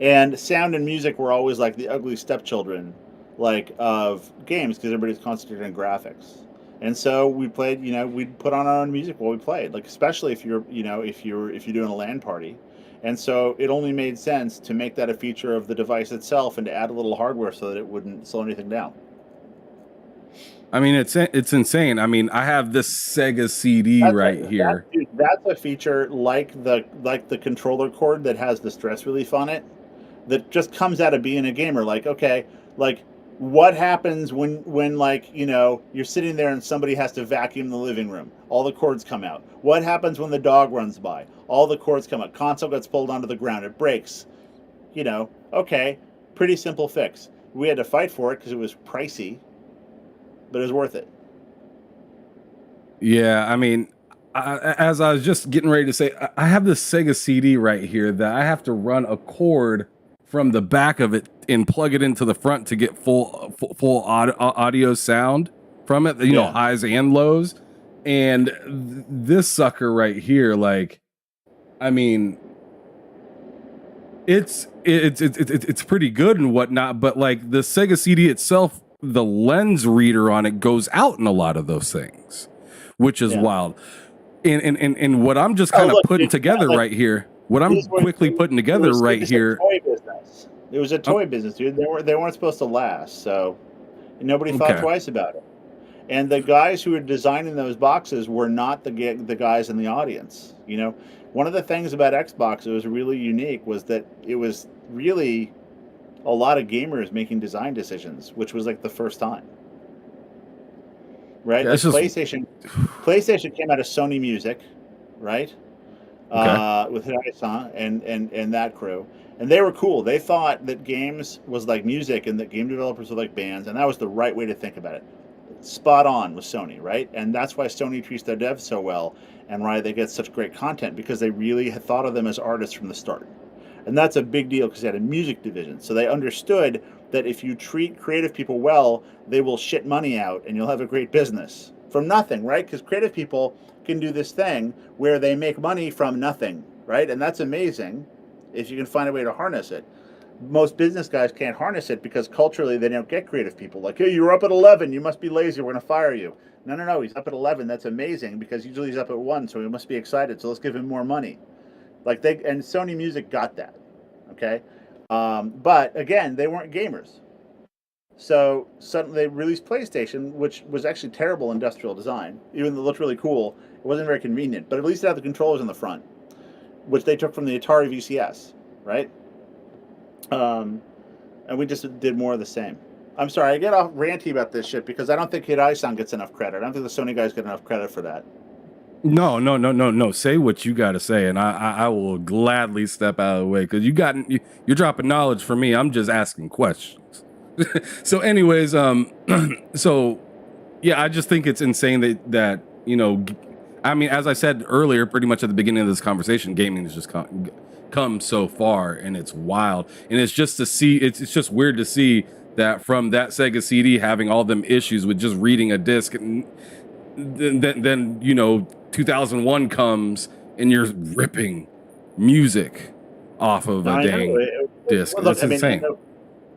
And sound and music were always like the ugly stepchildren, like, of games, because everybody's concentrated on graphics. And so we played, you know, we'd put on our own music while we played, like, especially if you're doing a LAN party. And so it only made sense to make that a feature of the device itself and to add a little hardware so that it wouldn't slow anything down. I mean, it's insane. I mean, I have this Sega CD here. That's a feature like the controller cord that has the stress relief on it, that just comes out of being a gamer. Like, okay, like, what happens when like, you know, you're sitting there and somebody has to vacuum the living room? All the cords come out. What happens when the dog runs by? All the cords come out. Console gets pulled onto the ground. It breaks. You know, okay, pretty simple fix. We had to fight for it because it was pricey, but it was worth it. Yeah, I mean, as I was just getting ready to say, I have this Sega CD right here that I have to run a cord from the back of it and plug it into the front to get full audio sound from it, you know, highs and lows. And this sucker right here, like, I mean, it's pretty good and whatnot, but like the Sega CD itself, the lens reader on it goes out in a lot of those things, which is wild. And what I'm just kind of putting together right here, what I'm quickly putting together right here. It was a toy business, dude. They weren't supposed to last, so nobody thought twice about it. And the guys who were designing those boxes were not the guys in the audience. You know, one of the things about Xbox that was really unique was that it was really a lot of gamers making design decisions, which was like the first time. Right? Like PlayStation came out of Sony Music, right? With Hirai-san and that crew. And they were cool. They thought that games was like music and that game developers were like bands, and that was the right way to think about it. Spot on with Sony, right? And that's why Sony treats their devs so well and why they get such great content, because they really had thought of them as artists from the start. And that's a big deal because they had a music division. So they understood that if you treat creative people well, they will shit money out and you'll have a great business from nothing, right? Because creative people can do this thing where they make money from nothing, right? And that's amazing if you can find a way to harness it. Most business guys can't harness it because culturally they don't get creative people. Like, hey, you were up at 11, you must be lazy, we're going to fire you. No, he's up at 11, that's amazing, because usually he's up at 1, so he must be excited, so let's give him more money. And Sony Music got that, okay? But again, they weren't gamers. So suddenly they released PlayStation, which was actually terrible industrial design. Even though it looked really cool, it wasn't very convenient. But at least it had the controllers in the front, which they took from the Atari VCS, right? And we just did more of the same. I'm sorry, I get all ranty about this shit because I don't think Hirai-san gets enough credit. I don't think the Sony guys get enough credit for that. No. Say what you got to say, and I will gladly step out of the way because you're dropping knowledge for me. I'm just asking questions. So, anyways, so yeah, I just think it's insane that you know, I mean, as I said earlier, pretty much at the beginning of this conversation, gaming has just come so far, and it's wild, and it's just weird to see that from that Sega CD having all them issues with just reading a disc, and then 2001 comes and you're ripping music off of a dang disc. Look, That's insane.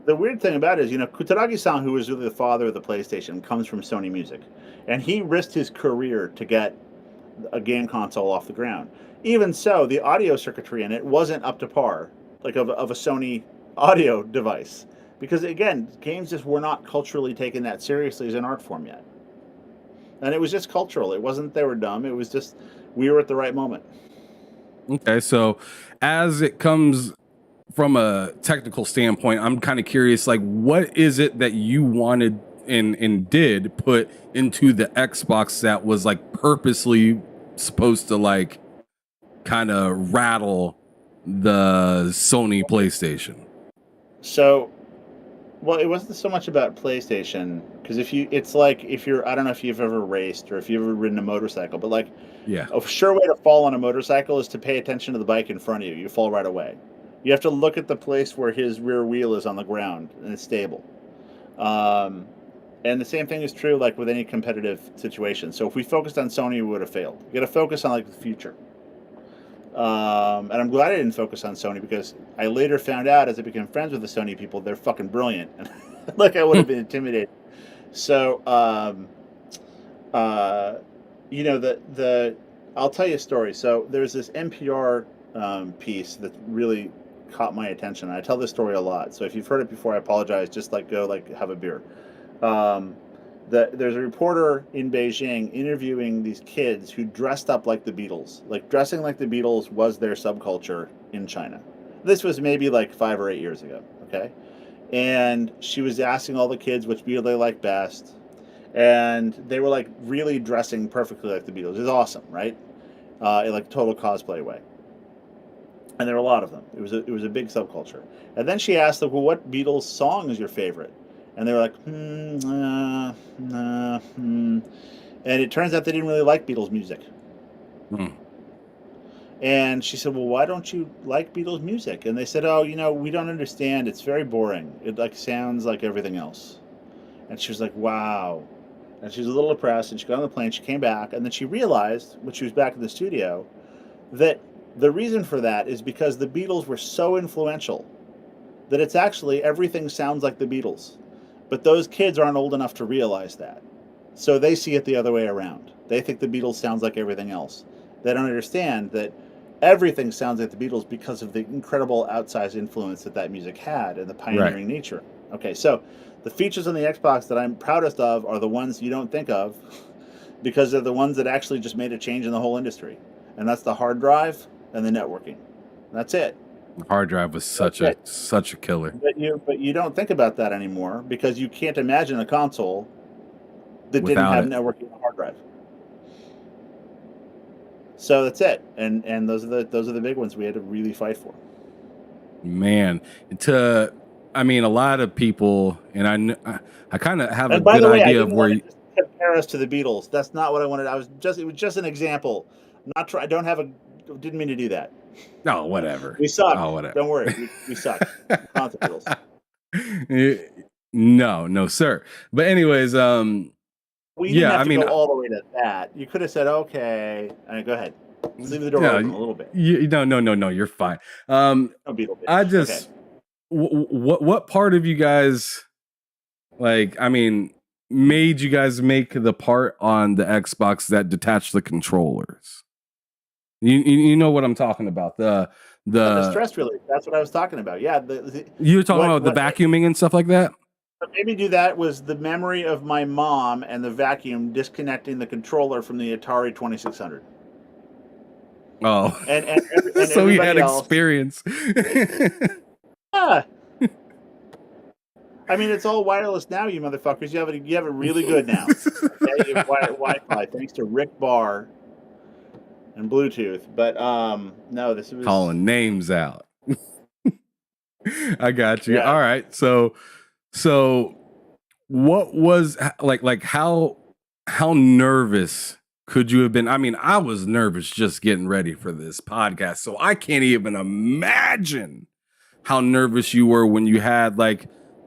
The weird thing about it is, Kutaragi-san, who was really the father of the PlayStation, comes from Sony Music, and he risked his career to get a game console off the ground. Even so, the audio circuitry in it wasn't up to par, like of a Sony audio device, because again, games just were not culturally taken that seriously as an art form yet, and it was just cultural. It wasn't they were dumb. It was just we were at the right moment. Okay, so as it comes from a technical standpoint, I'm kind of curious, like, what is it that you wanted and did put into the Xbox that was like purposely supposed to like kind of rattle the Sony PlayStation? So, well, it wasn't so much about PlayStation, because I don't know if you've ever raced or if you've ever ridden a motorcycle, but like, yeah, a sure way to fall on a motorcycle is to pay attention to the bike in front of you. You fall right away. You have to look at the place where his rear wheel is on the ground and it's stable. And the same thing is true like with any competitive situation. So if we focused on Sony, we would have failed. You got to focus on like the future. And I'm glad I didn't focus on Sony, because I later found out as I became friends with the Sony people, they're fucking brilliant. Like I would have been intimidated. So, I'll tell you a story. So there's this NPR piece that really caught my attention. I tell this story a lot. So if you've heard it before, I apologize. Just go have a beer. There's a reporter in Beijing interviewing these kids who dressed up like the Beatles. Like dressing like the Beatles was their subculture in China. This was maybe like 5 or 8 years ago. Okay. And she was asking all the kids which Beatle they liked best. And they were like really dressing perfectly like the Beatles. It was awesome, right? In like total cosplay way. And there were a lot of them. It was a big subculture. And then she asked them, well, what Beatles song is your favorite? And they were like, And it turns out they didn't really like Beatles music. And she said, well, why don't you like Beatles music? And they said, oh, we don't understand. It's very boring. It like sounds like everything else. And she was like, wow. And she was a little depressed, and she got on the plane, she came back, and then she realized, when she was back in the studio, that the reason for that is because the Beatles were so influential that it's actually everything sounds like the Beatles. But those kids aren't old enough to realize that. So they see it the other way around. They think the Beatles sounds like everything else. They don't understand that everything sounds like the Beatles because of the incredible outsized influence that music had and the pioneering nature. Okay, so the features on the Xbox that I'm proudest of are the ones you don't think of, because they're the ones that actually just made a change in the whole industry. And that's the hard drive and the networking. That's it. The hard drive was such a killer. But you don't think about that anymore, because you can't imagine a console that didn't have networking on a hard drive. So that's it. And those are the big ones we had to really fight for. Man, a lot of people, and I kind of have a good idea of where you compare us to the Beatles. That's not what I wanted. It was just an example. Didn't mean to do that. No, whatever. We suck. Oh, whatever. Don't worry. We suck. Not the Beatles. No, sir. But anyways, well, you didn't have to go all the way to that. You could have said, okay. Go ahead. Let's leave the door open a little bit. No, you're fine. I just, what part of you guys, made you guys make the part on the Xbox that detached the controllers? You know what I'm talking about. The stress relief. That's what I was talking about. Yeah. You were talking about the vacuuming and stuff like that? What made me do that was the memory of my mom and the vacuum disconnecting the controller from the Atari 2600. Oh. And so we had experience. Yeah. It's all wireless now, you motherfuckers. You have it really good now. Okay? You have Wi-Fi, thanks to Rick Barr and Bluetooth. But no, this was calling names out. I got you. Yeah. All right. So what was like how nervous could you have been? I was nervous just getting ready for this podcast, so I can't even imagine how nervous you were when you had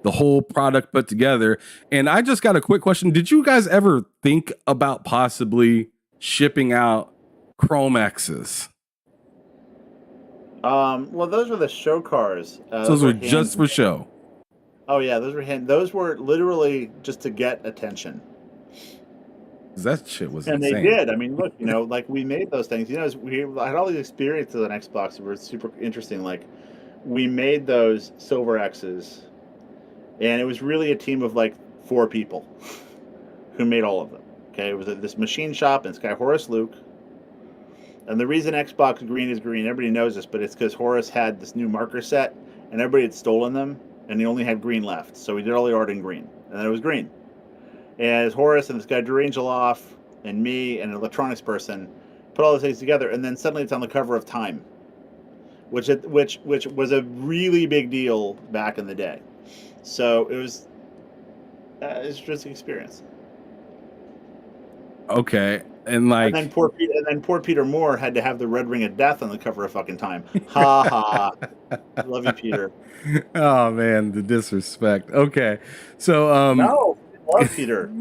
the whole product put together. And I just got a quick question. Did you guys ever think about possibly shipping out Chrome X's? Well, those were the show cars. So those were just for show. Oh yeah, those were literally just to get attention. That shit was and insane. They did. I mean, look, like we made those things. We had all these experiences on Xbox that were super interesting. Like we made those Silver X's, and it was really a team of like 4 people who made all of them. Okay, it was this machine shop, and this guy Horace Luke. And the reason Xbox Green is green, everybody knows this, but it's because Horace had this new marker set, and everybody had stolen them, and he only had green left. So he did all the art in green, and then it was green. And Horace and this guy Durangeloff and me and an electronics person put all those things together, and then suddenly it's on the cover of Time, which was a really big deal back in the day. So it was an interesting experience. Okay, and then poor Peter Moore had to have the Red Ring of Death on the cover of fucking Time. Ha ha! Love you, Peter. Oh man, the disrespect. Okay, so no, love Peter.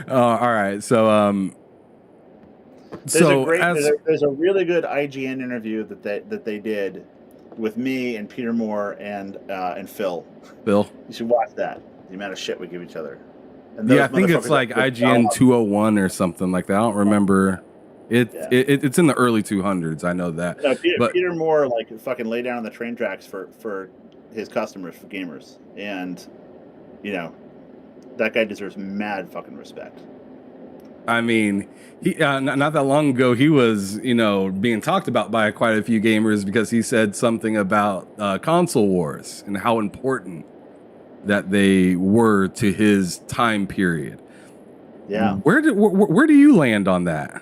All right, so there's a really good IGN interview that they did with me and Peter Moore and Phil. Phil, you should watch that. The amount of shit we give each other. Yeah, I think it's like IGN 201 or something like that. I don't remember. It's in the early 200s. I know that. No, Peter Moore like fucking lay down on the train tracks for his customers, for gamers, and that guy deserves mad fucking respect. I mean, he not that long ago he was being talked about by quite a few gamers because he said something about console wars and how important that they were to his time period. Yeah. Where do you land on that?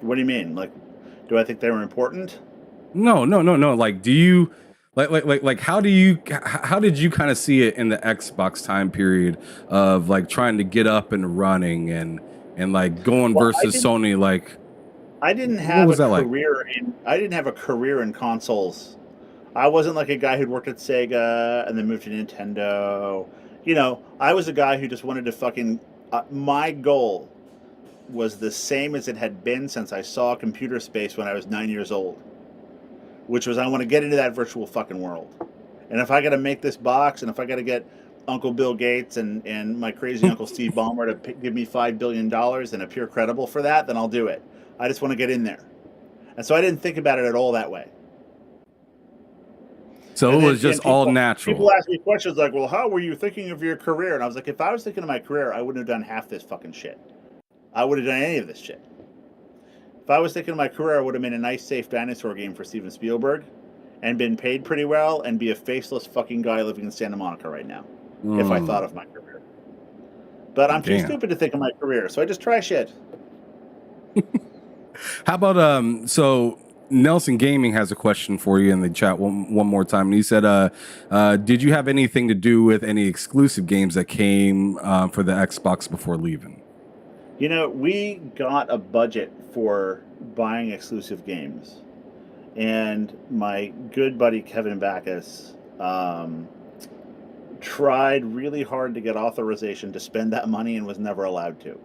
What do you mean? Like, do I think they were important? No. Like, do you like how did you kind of see it in the Xbox time period of like trying to get up and running and like going versus Sony? Like, I didn't have I didn't have a career in consoles. I wasn't like a guy who'd worked at Sega and then moved to Nintendo. I was a guy who just wanted to fucking... my goal was the same as it had been since I saw computer space when I was 9 years old, which was I want to get into that virtual fucking world. And if I got to make this box, and if I got to get Uncle Bill Gates and my crazy Uncle Steve Ballmer to give me $5 billion and appear credible for that, then I'll do it. I just want to get in there. And so I didn't think about it at all that way. So it was just all natural. People ask me questions like, well, how were you thinking of your career? And I was like, if I was thinking of my career, I wouldn't have done half this fucking shit. I would have done any of this shit. If I was thinking of my career, I would have made a nice, safe dinosaur game for Steven Spielberg and been paid pretty well and be a faceless fucking guy living in Santa Monica right now if I thought of my career. But I'm too stupid to think of my career, so I just try shit. How about, so... Nelson Gaming has a question for you in the chat one more time. And he said, did you have anything to do with any exclusive games that came for the Xbox before leaving? We got a budget for buying exclusive games. And my good buddy Kevin Backus tried really hard to get authorization to spend that money and was never allowed to.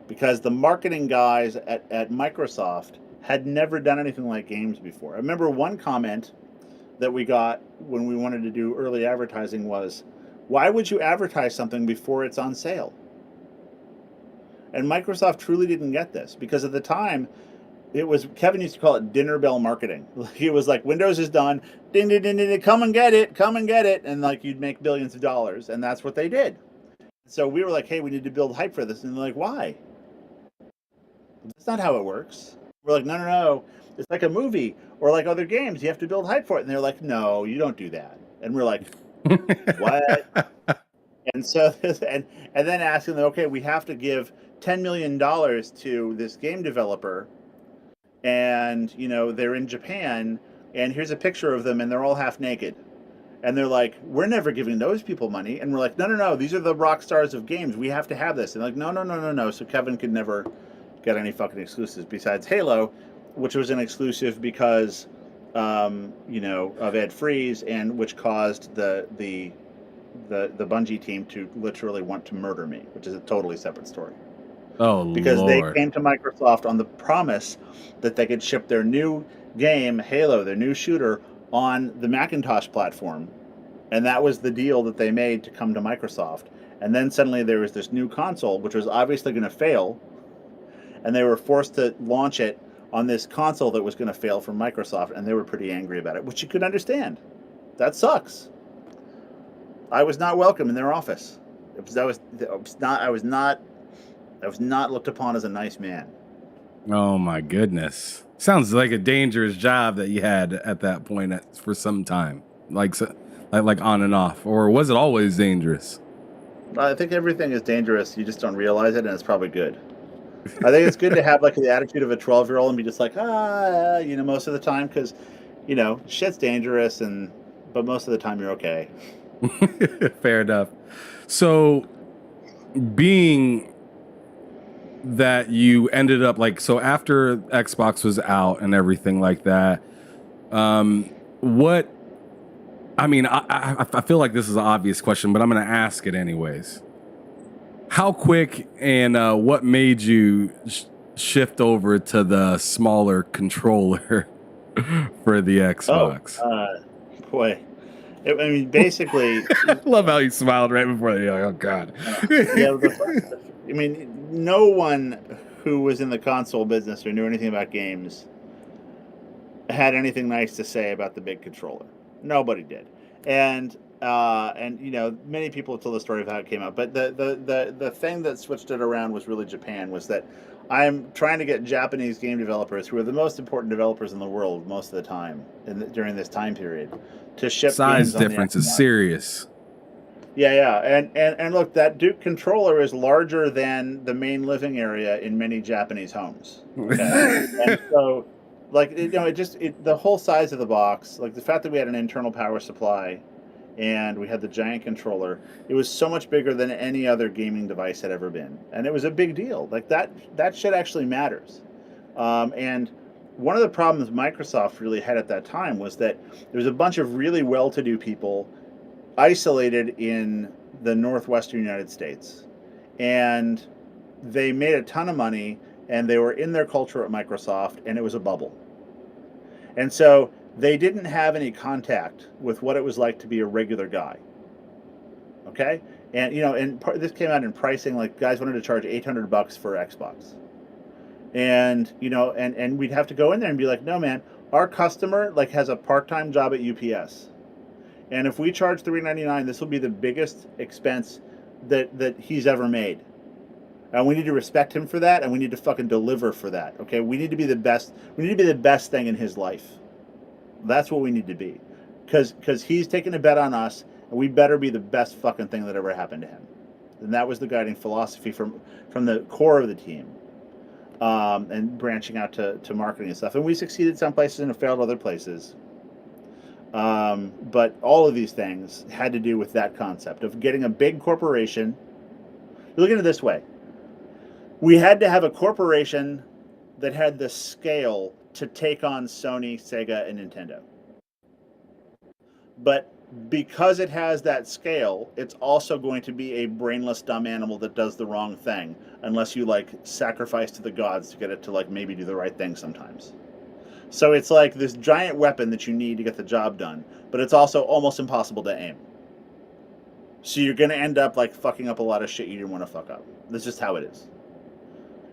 Because the marketing guys at Microsoft had never done anything like games before. I remember one comment that we got when we wanted to do early advertising was, why would you advertise something before it's on sale? And Microsoft truly didn't get this because at the time, Kevin used to call it dinner bell marketing. It was like, Windows is done, ding, ding, ding, ding, come and get it. And like you'd make billions of dollars. And that's what they did. So we were like, hey, we need to build hype for this. And they're like, why? That's not how it works. We're like, no. It's like a movie or like other games. You have to build hype for it. And they're like, no, you don't do that. And we're like, what? And so, and then asking them, okay, we have to give $10 million to this game developer. And, they're in Japan. And here's a picture of them. And they're all half naked. And they're like, we're never giving those people money. And we're like, no. These are the rock stars of games. We have to have this. And like, no. So Kevin could never get any fucking exclusives besides Halo, which was an exclusive because of Ed Freeze, and which caused the Bungie team to literally want to murder me, which is a totally separate story. Oh, Because they Lord. came to Microsoft on the promise that they could ship their new game, Halo, their new shooter, on the Macintosh platform. And that was the deal that they made to come to Microsoft. And then suddenly there was this new console, which was obviously going to fail. And they were forced to launch it on this console that was going to fail from Microsoft. And they were pretty angry about it, which you could understand. That sucks. I was not welcome in their office. I was not looked upon as a nice man. Oh my goodness. Sounds like a dangerous job that you had at that point for some time. Like on and off. Or was it always dangerous? I think everything is dangerous. You just don't realize it, and it's probably good. I think it's good to have like the attitude of a 12-year-old and be just like, most of the time, because, shit's dangerous, but most of the time you're okay. Fair enough. So, being that you ended up after Xbox was out and everything like that, I feel like this is an obvious question, but I'm going to ask it anyways. How quick and what made you shift over to the smaller controller for the Xbox? Boy. Basically... I love how you smiled right before that. Oh, God. No one who was in the console business or knew anything about games had anything nice to say about the big controller. Nobody did. And many people told the story of how it came out. But the thing that switched it around was really Japan, was that I'm trying to get Japanese game developers, who are the most important developers in the world most of the time during this time period, to ship size games on difference is serious. Yeah. And look, that Duke controller is larger than the main living area in many Japanese homes. Okay? And so, the whole size of the box, like the fact that we had an internal power supply and we had the giant controller, it was so much bigger than any other gaming device had ever been. And it was a big deal. Like that shit actually matters. And one of the problems Microsoft really had at that time was that there was a bunch of really well-to-do people isolated in the northwestern United States. And they made a ton of money, and they were in their culture at Microsoft, and it was a bubble. And so they didn't have any contact with what it was like to be a regular guy. Okay? And, this came out in pricing, like guys wanted to charge $800 for Xbox. And, and we'd have to go in there and be like, no, man, our customer has a part-time job at UPS. And if we charge $399, this will be the biggest expense that he's ever made. And we need to respect him for that, and we need to fucking deliver for that. Okay? We need to be the best. We need to be the best thing in his life. That's what we need to be. Because he's taking a bet on us, and we better be the best fucking thing that ever happened to him. And that was the guiding philosophy from the core of the team. And branching out to marketing and stuff. And we succeeded some places and failed other places. But all of these things had to do with that concept of getting a big corporation. Look at it this way. We had to have a corporation that had the scale to take on Sony, Sega, and Nintendo. But because it has that scale, it's also going to be a brainless, dumb animal that does the wrong thing, unless you sacrifice to the gods to get it to maybe do the right thing sometimes. So it's like this giant weapon that you need to get the job done, but it's also almost impossible to aim. So you're going to end up fucking up a lot of shit you didn't want to fuck up. That's just how it is.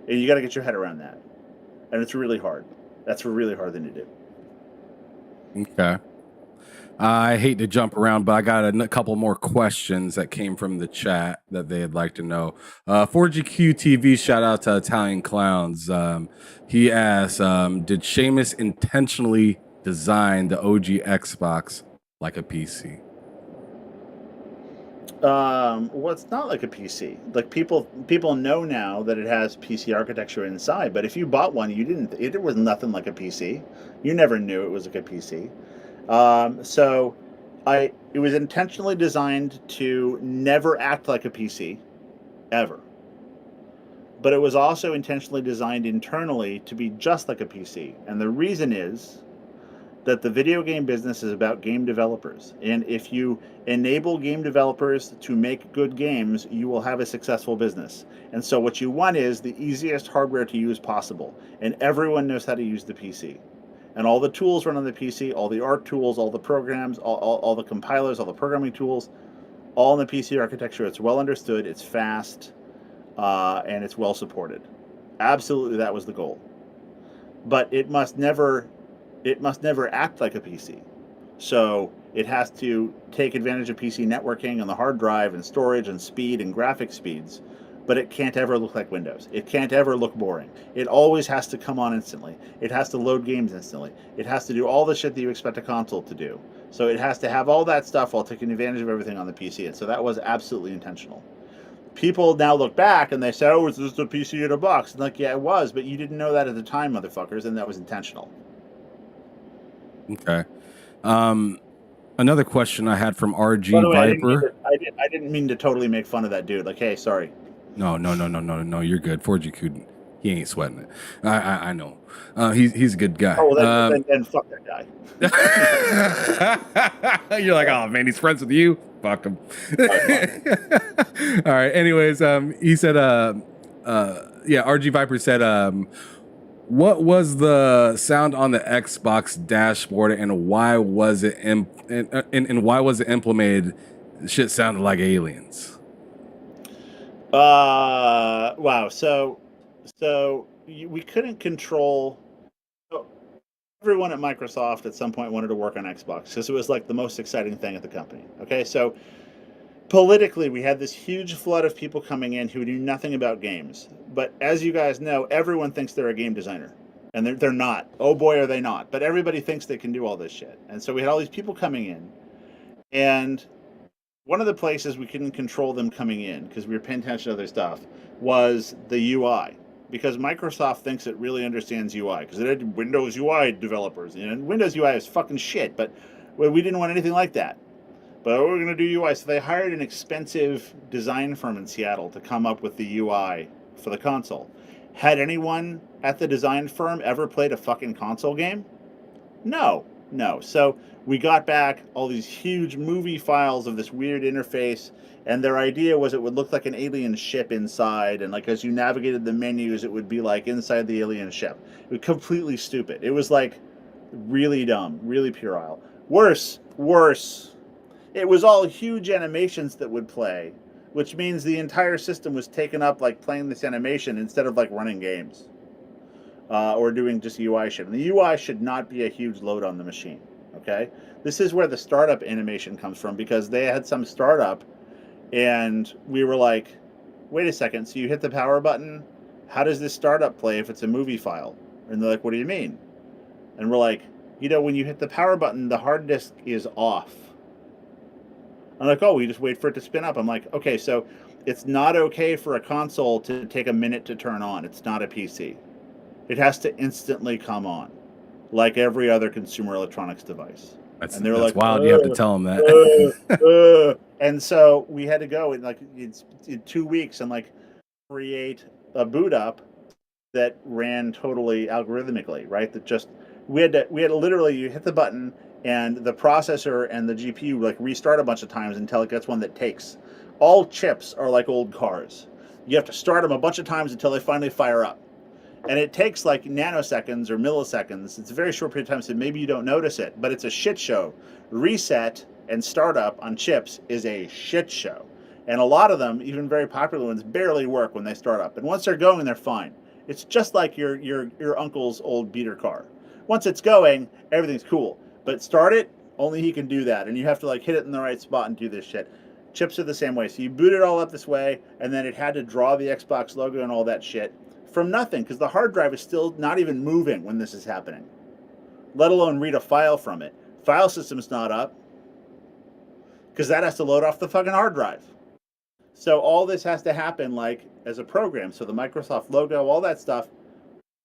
And you got to get your head around that. And it's really hard. That's a really hard thing to do. Okay. I hate to jump around, but I got a couple more questions that came from the chat that they'd like to know. 4GQ TV, shout out to Italian Clowns. He asked, did Seamus intentionally design the OG Xbox like a PC? Well, it's not like a PC. People know now that it has PC architecture inside, but if you bought one, it was nothing like a PC. You never knew it was like a PC. It was intentionally designed to never act like a PC, ever. But it was also intentionally designed internally to be just like a PC. And the reason is that the video game business is about game developers. And if you enable game developers to make good games, you will have a successful business. And so what you want is the easiest hardware to use possible. And everyone knows how to use the PC. And all the tools run on the PC, all the art tools, all the programs, all the compilers, all the programming tools, all in the PC architecture. It's well understood, it's fast, and it's well supported. Absolutely, that was the goal. But it must never act like a PC. So it has to take advantage of PC networking and the hard drive and storage and speed and graphic speeds, but it can't ever look like Windows. It can't ever look boring. It always has to come on instantly. It has to load games instantly. It has to do all the shit that you expect a console to do. So it has to have all that stuff while taking advantage of everything on the PC. And so that was absolutely intentional. People now look back and they say, oh, it's just a PC in a box. And like, yeah, it was, but you didn't know that at the time, motherfuckers, and that was intentional. Okay. Another question I had from RG By the way, Viper. I didn't mean to totally make fun of that dude. Like, hey, sorry. No. You're good. 4G couldn't. He ain't sweating it. I know. He's a good guy. Oh, well, then fuck that guy. You're like, oh man, he's friends with you. Fuck him. All right. Anyways, he said, RG Viper said, what was the sound on the Xbox dashboard, and why was it and why was it implemented? Shit sounded like aliens. Wow. So we couldn't control. Everyone at Microsoft at some point wanted to work on Xbox because it was like the most exciting thing at the company. Okay, so politically, we had this huge flood of people coming in who knew nothing about games. But as you guys know, everyone thinks they're a game designer. And they're not. Oh boy, are they not. But everybody thinks they can do all this shit. And so we had all these people coming in. And one of the places we couldn't control them coming in, because we were paying attention to other stuff, was the UI. Because Microsoft thinks it really understands UI. Because it had Windows UI developers. And Windows UI is fucking shit. But we didn't want anything like that. But we're going to do UI. So they hired an expensive design firm in Seattle to come up with the UI for the console. Had anyone at the design firm ever played a fucking console game? No. So we got back all these huge movie files of this weird interface, and their idea was it would look like an alien ship inside, and like as you navigated the menus, it would be like inside the alien ship. It was completely stupid. It was like really dumb, really puerile. Worse. It was all huge animations that would play, which means the entire system was taken up like playing this animation instead of like running games or doing just UI shit. And the UI should not be a huge load on the machine, okay? This is where the startup animation comes from, because they had some startup and we were like, wait a second, so you hit the power button? How does this startup play if it's a movie file? And they're like, what do you mean? And we're like, when you hit the power button, the hard disk is off. I'm like, oh, we just wait for it to spin up. I'm like, okay, so it's not okay for a console to take a minute to turn on. It's not a PC. It has to instantly come on, like every other consumer electronics device. And they're like, wild. You have to tell them that. And so we had to go in 2 weeks and like create a boot up that ran totally algorithmically, right? That just we had to literally, you hit the button and the processor and the GPU like restart a bunch of times until it gets one that takes. All chips are like old cars. You have to start them a bunch of times until they finally fire up. And it takes like nanoseconds or milliseconds. It's a very short period of time, so maybe you don't notice it, but it's a shit show. Reset and startup on chips is a shit show. And a lot of them, even very popular ones, barely work when they start up. And once they're going, they're fine. It's just like your uncle's old beater car. Once it's going, everything's cool. But start it, only he can do that. And you have to like hit it in the right spot and do this shit. Chips are the same way. So you boot it all up this way, and then it had to draw the Xbox logo and all that shit from nothing, because the hard drive is still not even moving when this is happening, let alone read a file from it. File system's not up, because that has to load off the fucking hard drive. So all this has to happen like as a program. So the Microsoft logo, all that stuff,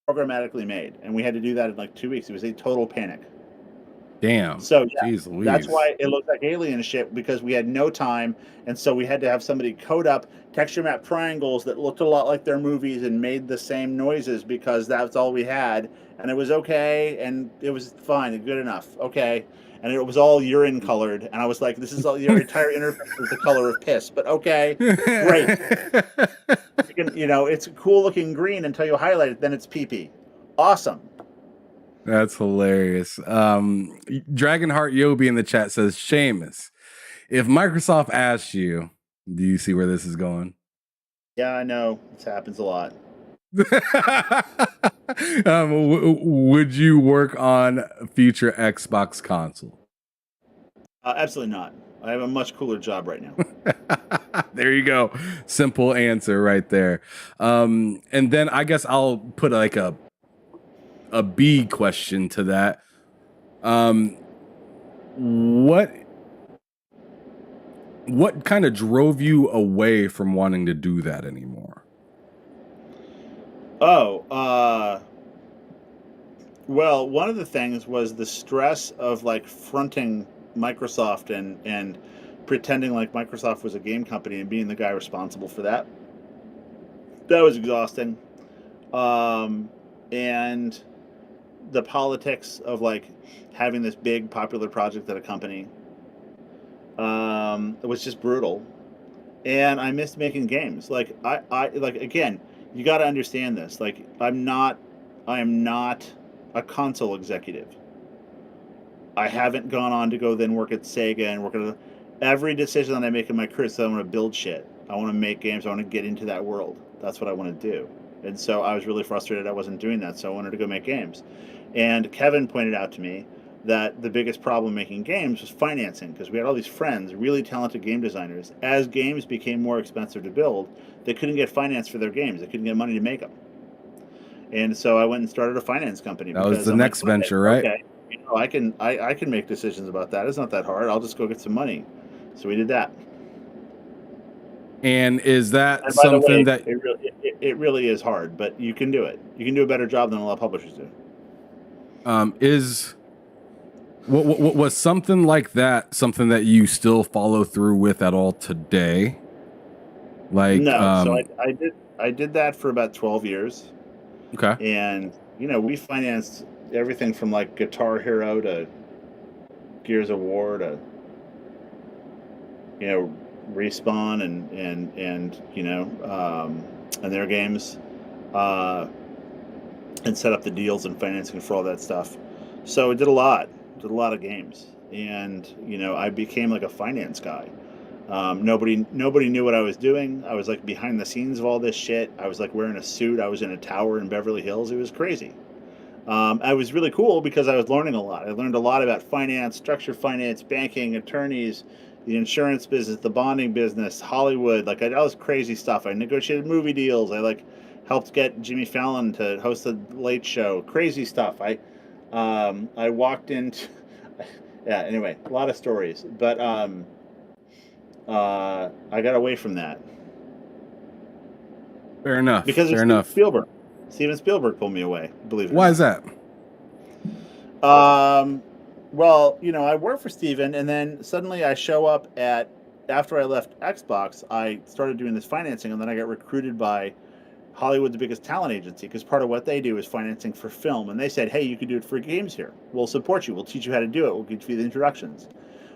programmatically made. And we had to do that in like 2 weeks. It was a total panic. Damn. So yeah, Jeez that's Louise. why it looked like alien shit, because we had no time, and so we had to have somebody code up texture map triangles that looked a lot like their movies and made the same noises, because that's all we had, and it was okay, and it was fine and good enough, okay, and it was all urine colored, and I was like, this is all, your entire interface is the color of piss, but okay, great. You can, it's a cool looking green until you highlight it, then it's pee-pee. Awesome. That's hilarious. Dragonheart Yobi in the chat says, Seamus, if Microsoft asks you, do you see where this is going? Yeah, I know. This happens a lot. Would you work on a future Xbox console? Absolutely not. I have a much cooler job right now. There you go. Simple answer right there. And then I guess I'll put like a B question to that. What kind of drove you away from wanting to do that anymore? Well, one of the things was the stress of like fronting Microsoft and pretending like Microsoft was a game company and being the guy responsible for that. That was exhausting. And the politics of like having this big popular project at a company it was just brutal, and I missed making games. Like I like, again, you got to understand this. Like I am not a console executive. I haven't gone on to go then work at Sega and work at every decision that I make in my career. So I want to build shit. I want to make games. I want to get into that world. That's what I want to do. And so I was really frustrated I wasn't doing that. So I wanted to go make games. And Kevin pointed out to me that the biggest problem making games was financing, because we had all these friends, really talented game designers. As games became more expensive to build, they couldn't get finance for their games. They couldn't get money to make them. And so I went and started a finance company. That was the next venture, right? Okay, I can make decisions about that. It's not that hard. I'll just go get some money. So we did that. And is that and something by the way, that it really is hard, but you can do it. You can do a better job than a lot of publishers do. Was something like that something that you still follow through with at all today? Like no, so I did that for about 12 years. Okay. And we financed everything from like Guitar Hero to Gears of War to Respawn and their games, and set up the deals and financing for all that stuff. So I did a lot of games, and I became like a finance guy. Nobody knew what I was doing. I was like behind the scenes of all this shit. I was like wearing a suit. I was in a tower in Beverly Hills. It was crazy. I was really cool because I was learning a lot. I learned a lot about finance, structured finance, banking, attorneys, the insurance business, the bonding business, Hollywood. Like I did all this crazy stuff. I negotiated movie deals. I like helped get Jimmy Fallon to host the Late Show. Crazy stuff. I walked into yeah. Anyway, a lot of stories, but I got away from that. Fair enough. Because Fair enough. Spielberg. Steven Spielberg pulled me away. Believe it. Why is that? Well, I work for Steven, and then suddenly I show up after I left Xbox, I started doing this financing, and then I got recruited by Hollywood's biggest talent agency, because part of what they do is financing for film. And they said, hey, you can do it for games here. We'll support you. We'll teach you how to do it. We'll give you the introductions.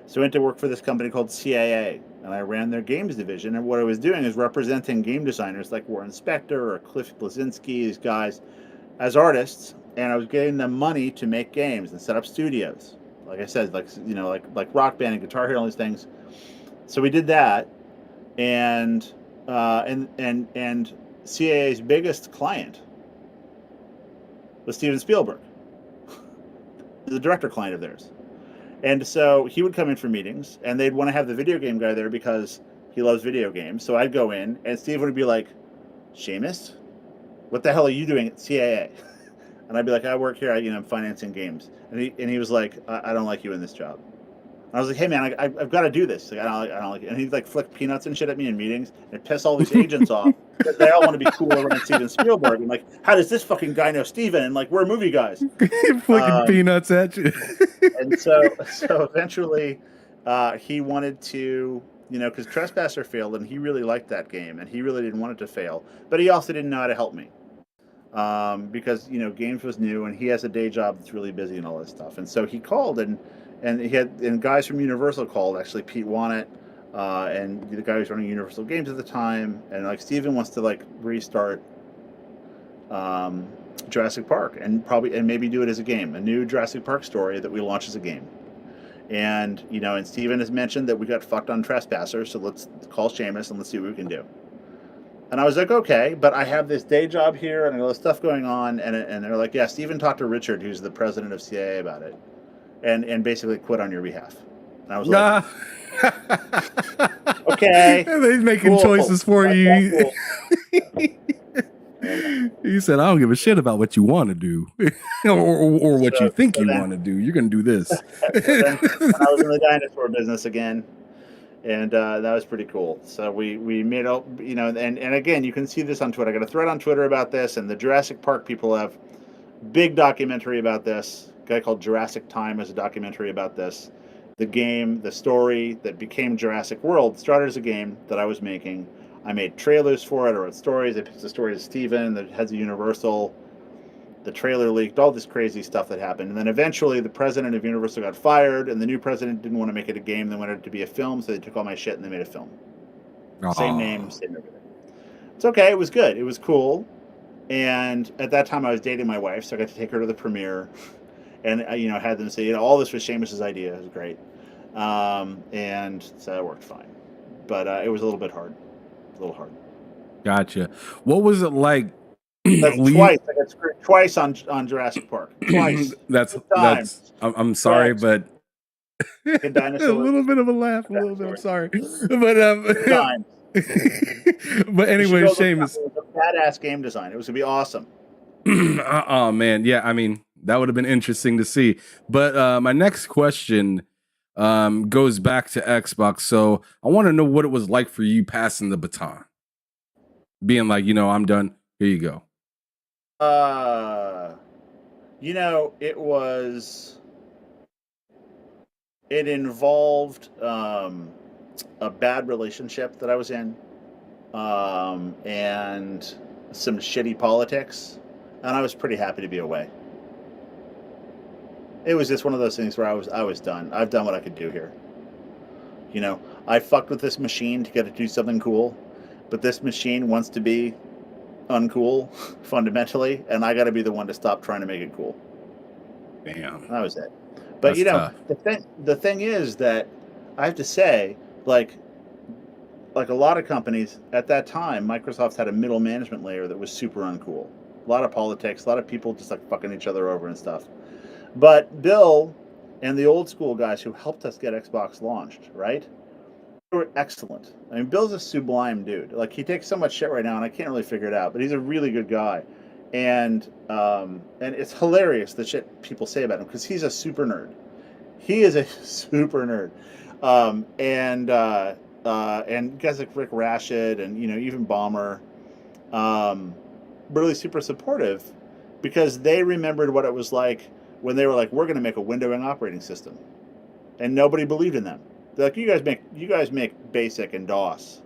So I went to work for this company called CAA, and I ran their games division. And what I was doing is representing game designers like Warren Spector or Cliff Bleszinski, these guys, as artists. And I was getting them money to make games and set up studios. Like I said, like Rock Band and Guitar Hero and these things. So we did that, and CAA's biggest client was Steven Spielberg, the director client of theirs. And so he would come in for meetings, and they'd want to have the video game guy there because he loves video games. So I'd go in, and Steve would be like, Seamus, what the hell are you doing at CAA? And I'd be like, I work here. I'm financing games. And he was like, I don't like you in this job. I was like, hey man, I've got to do this. Like, I don't like it. And he'd like flick peanuts and shit at me in meetings and piss all these agents off because they all want to be cool around Steven Spielberg. And like, how does this fucking guy know Steven? And like, we're movie guys. Flicking peanuts at you. And so eventually he wanted to, because Trespasser failed and he really liked that game and he really didn't want it to fail. But he also didn't know how to help me. Because, games was new and he has a day job that's really busy and all this stuff. And so he called and guys from Universal called, actually Pete Wannett, and the guy who was running Universal Games at the time, and like Steven wants to like restart Jurassic Park and maybe do it as a game, a new Jurassic Park story that we launch as a game. And and Steven has mentioned that we got fucked on Trespasser, so let's call Seamus and let's see what we can do. And I was like, okay, but I have this day job here and all this stuff going on, and they're like, yeah, Steven talked to Richard, who's the president of CIA, about it. And basically quit on your behalf. And I was like, okay. They're making choices for you. Cool. He said, I don't give a shit about what you want to do or what you think you want to do. You're going to do this. Then I was in the dinosaur business again. And that was pretty cool. So we made up, and again, you can see this on Twitter. I got a thread on Twitter about this, and the Jurassic Park people have big documentary about this. A guy called Jurassic Time has a documentary about this. The game, the story that became Jurassic World started as a game that I was making. I made trailers for it, I wrote stories. I pitched the story to Steven, the heads of Universal. The trailer leaked, all this crazy stuff that happened. And then eventually the president of Universal got fired, and the new president didn't want to make it a game. They wanted it to be a film, so they took all my shit and they made a film. Aww. Same name, same everything. It's okay, it was good. It was cool. And at that time I was dating my wife, so I got to take her to the premiere. And had them say, all this was Seamus's idea. It was great, and so that worked fine. But it was a little hard. Gotcha. What was it like? That's twice. I got screwed twice on Jurassic Park. Twice. that's. I'm sorry, but a little bit of a laugh. A little bit. I'm sorry, but but anyway, Seamus. It was a badass game design. It was gonna be awesome. Oh man, yeah. I mean, that would have been interesting to see. But my next question goes back to Xbox. So I want to know what it was like for you passing the baton, being like, I'm done. Here you go. It involved a bad relationship that I was in, and some shitty politics, and I was pretty happy to be away. It was just one of those things where I was done. I've done what I could do here. I fucked with this machine to get it to do something cool, but this machine wants to be uncool fundamentally, and I got to be the one to stop trying to make it cool. Damn, that was it. But the thing is that I have to say, like a lot of companies at that time, Microsoft had a middle management layer that was super uncool. A lot of politics, a lot of people just like fucking each other over and stuff. But Bill and the old school guys who helped us get Xbox launched, right? They were excellent. I mean, Bill's a sublime dude. Like, he takes so much shit right now, and I can't really figure it out. But he's a really good guy, and it's hilarious the shit people say about him because he's a super nerd. He is a super nerd, and guys like Rick Rashid and even Bomber, really super supportive because they remembered what it was like when they were like, we're going to make a windowing operating system, and nobody believed in them. They're like, you guys make BASIC and DOS,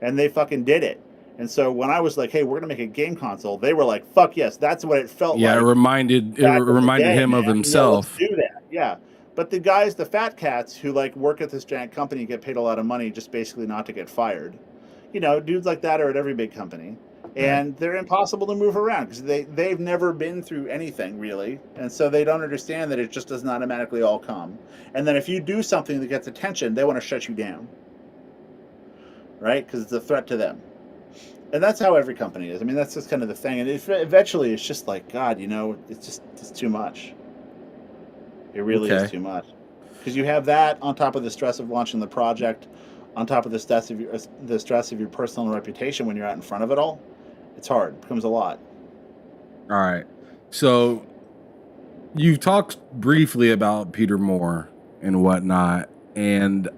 and they fucking did it. And so when I was like, hey, we're going to make a game console, they were like, fuck yes, that's what it felt like. Yeah, it reminded him of himself. Let's do that, yeah. But the guys, the fat cats who like work at this giant company, get paid a lot of money just basically not to get fired. Dudes like that are at every big company. And they're impossible to move around because they've never been through anything really, and so they don't understand that it just does not automatically all come. And then if you do something that gets attention, they want to shut you down, right? Because it's a threat to them. And that's how every company is. I mean, that's just kind of the thing. And eventually, it's just like, God, it's too much. It really is too much because you have that on top of the stress of launching the project, on top of the stress of your personal reputation when you're out in front of it all. It's hard. It becomes a lot. All right. So you talked briefly about Peter Moore and whatnot. and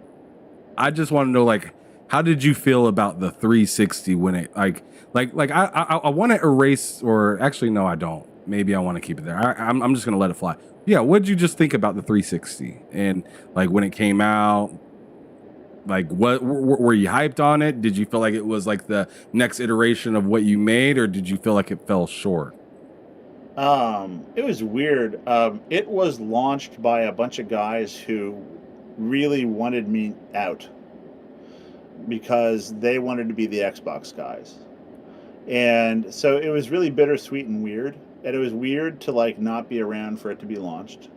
I just want to know, like, how did you feel about the 360 when it I want to erase, or actually no, I don't. Maybe I want to keep it there. I'm just gonna let it fly. Yeah, what did you just think about the 360 and like when it came out? Like, what were you hyped on it? Did you feel like it was like the next iteration of what you made, or did you feel like it fell short? It was weird. It was launched by a bunch of guys who really wanted me out because they wanted to be the Xbox guys. And so it was really bittersweet and weird. And it was weird to like not be around for it to be launched.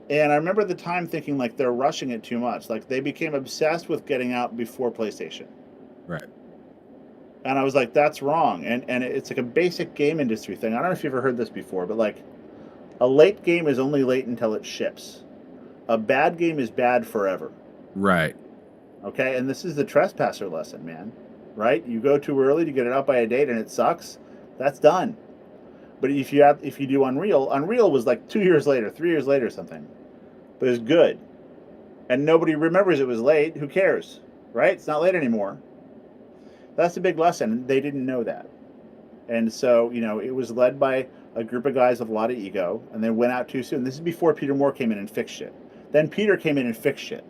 And I remember at the time thinking like they're rushing it too much. Like they became obsessed with getting out before PlayStation. Right. And I was like, that's wrong. And it's like a basic game industry thing. I don't know if you've ever heard this before, but like a late game is only late until it ships. A bad game is bad forever. Right. Okay? And this is the trespasser lesson, man. Right? You go too early to get it out by a date and it sucks. That's done. But if you do Unreal was like 2 years later, 3 years later or something. But it's good. And nobody remembers it was late. Who cares? Right? It's not late anymore. That's a big lesson. They didn't know that. And so, it was led by a group of guys with a lot of ego, and they went out too soon. This is before Peter Moore came in and fixed shit. Then Peter came in and fixed shit.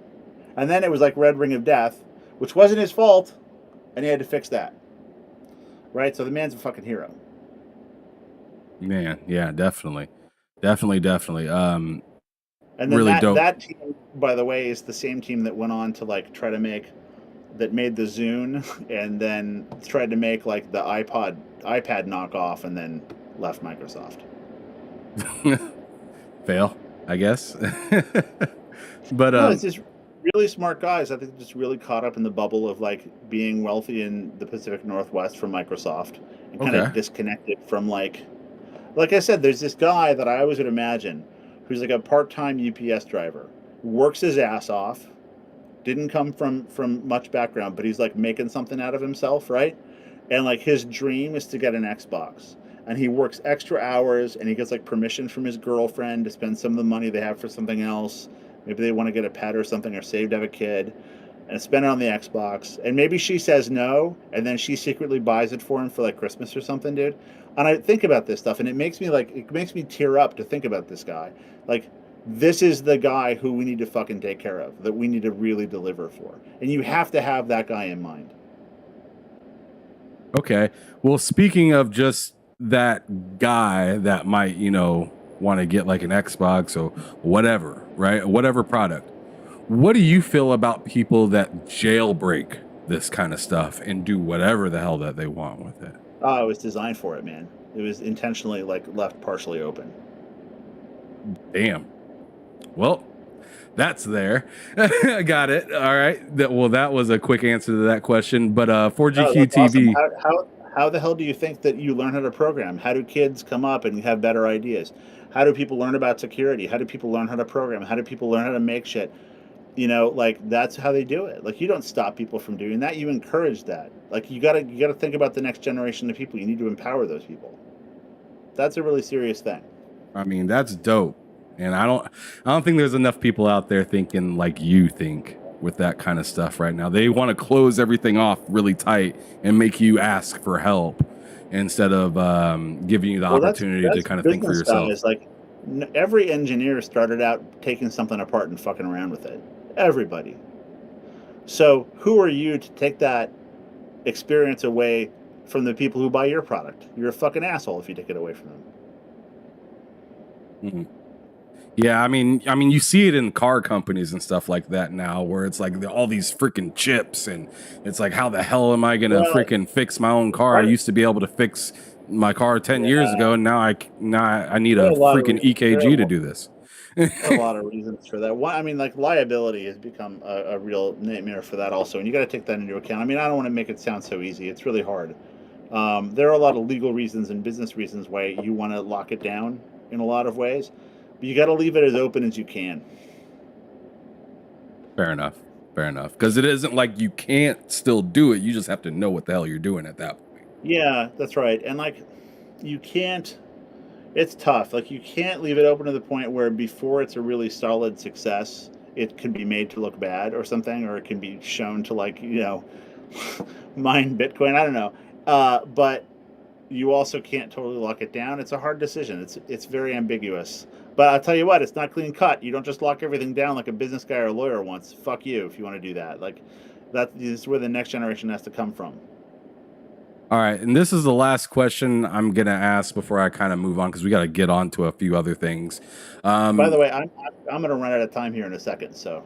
And then it was like Red Ring of Death, which wasn't his fault, and he had to fix that. Right? So the man's a fucking hero. Man, yeah, definitely. Definitely. And then really dope. That team, by the way, is the same team that went on to like try to made the Zune and then tried to make like the iPad knockoff and then left Microsoft. Fail, I guess. But no, it's just really smart guys. I think just really caught up in the bubble of like being wealthy in the Pacific Northwest from Microsoft and kind of disconnected from like I said, there's this guy that I always would imagine who's like a part-time UPS driver, works his ass off, didn't come from much background, but he's like making something out of himself, right? And like his dream is to get an Xbox. And he works extra hours and he gets like permission from his girlfriend to spend some of the money they have for something else. Maybe they want to get a pet or something or save to have a kid and spend it on the Xbox. And maybe she says no, and then she secretly buys it for him for like Christmas or something, dude. And I think about this stuff and it makes me tear up to think about this guy. Like, this is the guy who we need to fucking take care of, that we need to really deliver for. And you have to have that guy in mind. Okay. Well, speaking of just that guy that might, want to get like an Xbox or whatever, right? Whatever product. What do you feel about people that jailbreak this kind of stuff and do whatever the hell that they want with it? Oh, it was designed for it, man. It was intentionally like left partially open. Damn. Well, that's there. I got it. All right. That was a quick answer to that question. But 4GQ TV. Awesome. How the hell do you think that you learn how to program? How do kids come up and have better ideas? How do people learn about security? How do people learn how to program? How do people learn how to make shit? That's how they do it. Like, you don't stop people from doing that. You encourage that. Like, you gotta think about the next generation of people. You need to empower those people. That's a really serious thing. I mean, that's dope. And I don't think there's enough people out there thinking like you think with that kind of stuff right now. They want to close everything off really tight and make you ask for help instead of giving you the opportunity to kind of think for yourself. Is like every engineer started out taking something apart and fucking around with it. Everybody. So who are you to take that experience away from the people who buy your product? You're a fucking asshole if you take it away from them. Mm-hmm. Yeah, I mean, you see it in car companies and stuff like that now, where it's like all these freaking chips, and it's like, how the hell am I gonna freaking fix my own car? Right. I used to be able to fix my car 10 years ago, and now I need a freaking EKG to do this. A lot of reasons for that. One, I mean, like, liability has become a real nightmare for that also, and you got to take that into account. I mean, I don't want to make it sound so easy. It's really hard. There are a lot of legal reasons and business reasons why you want to lock it down in a lot of ways. But you got to leave it as open as you can. Fair enough. Because it isn't like you can't still do it. You just have to know what the hell you're doing at that point. Yeah, that's right. And like, you can't. It's tough. Like, you can't leave it open to the point where before it's a really solid success, it can be made to look bad or something, or it can be shown to like, mine Bitcoin. I don't know. But you also can't totally lock it down. It's a hard decision. It's very ambiguous. But I'll tell you what, it's not clean cut. You don't just lock everything down like a business guy or a lawyer wants. Fuck you if you want to do that. Like that is where the next generation has to come from. All right, and this is the last question I'm gonna ask before I kind of move on because we got to get on to a few other things. By the way, I'm gonna run out of time here in a second. So.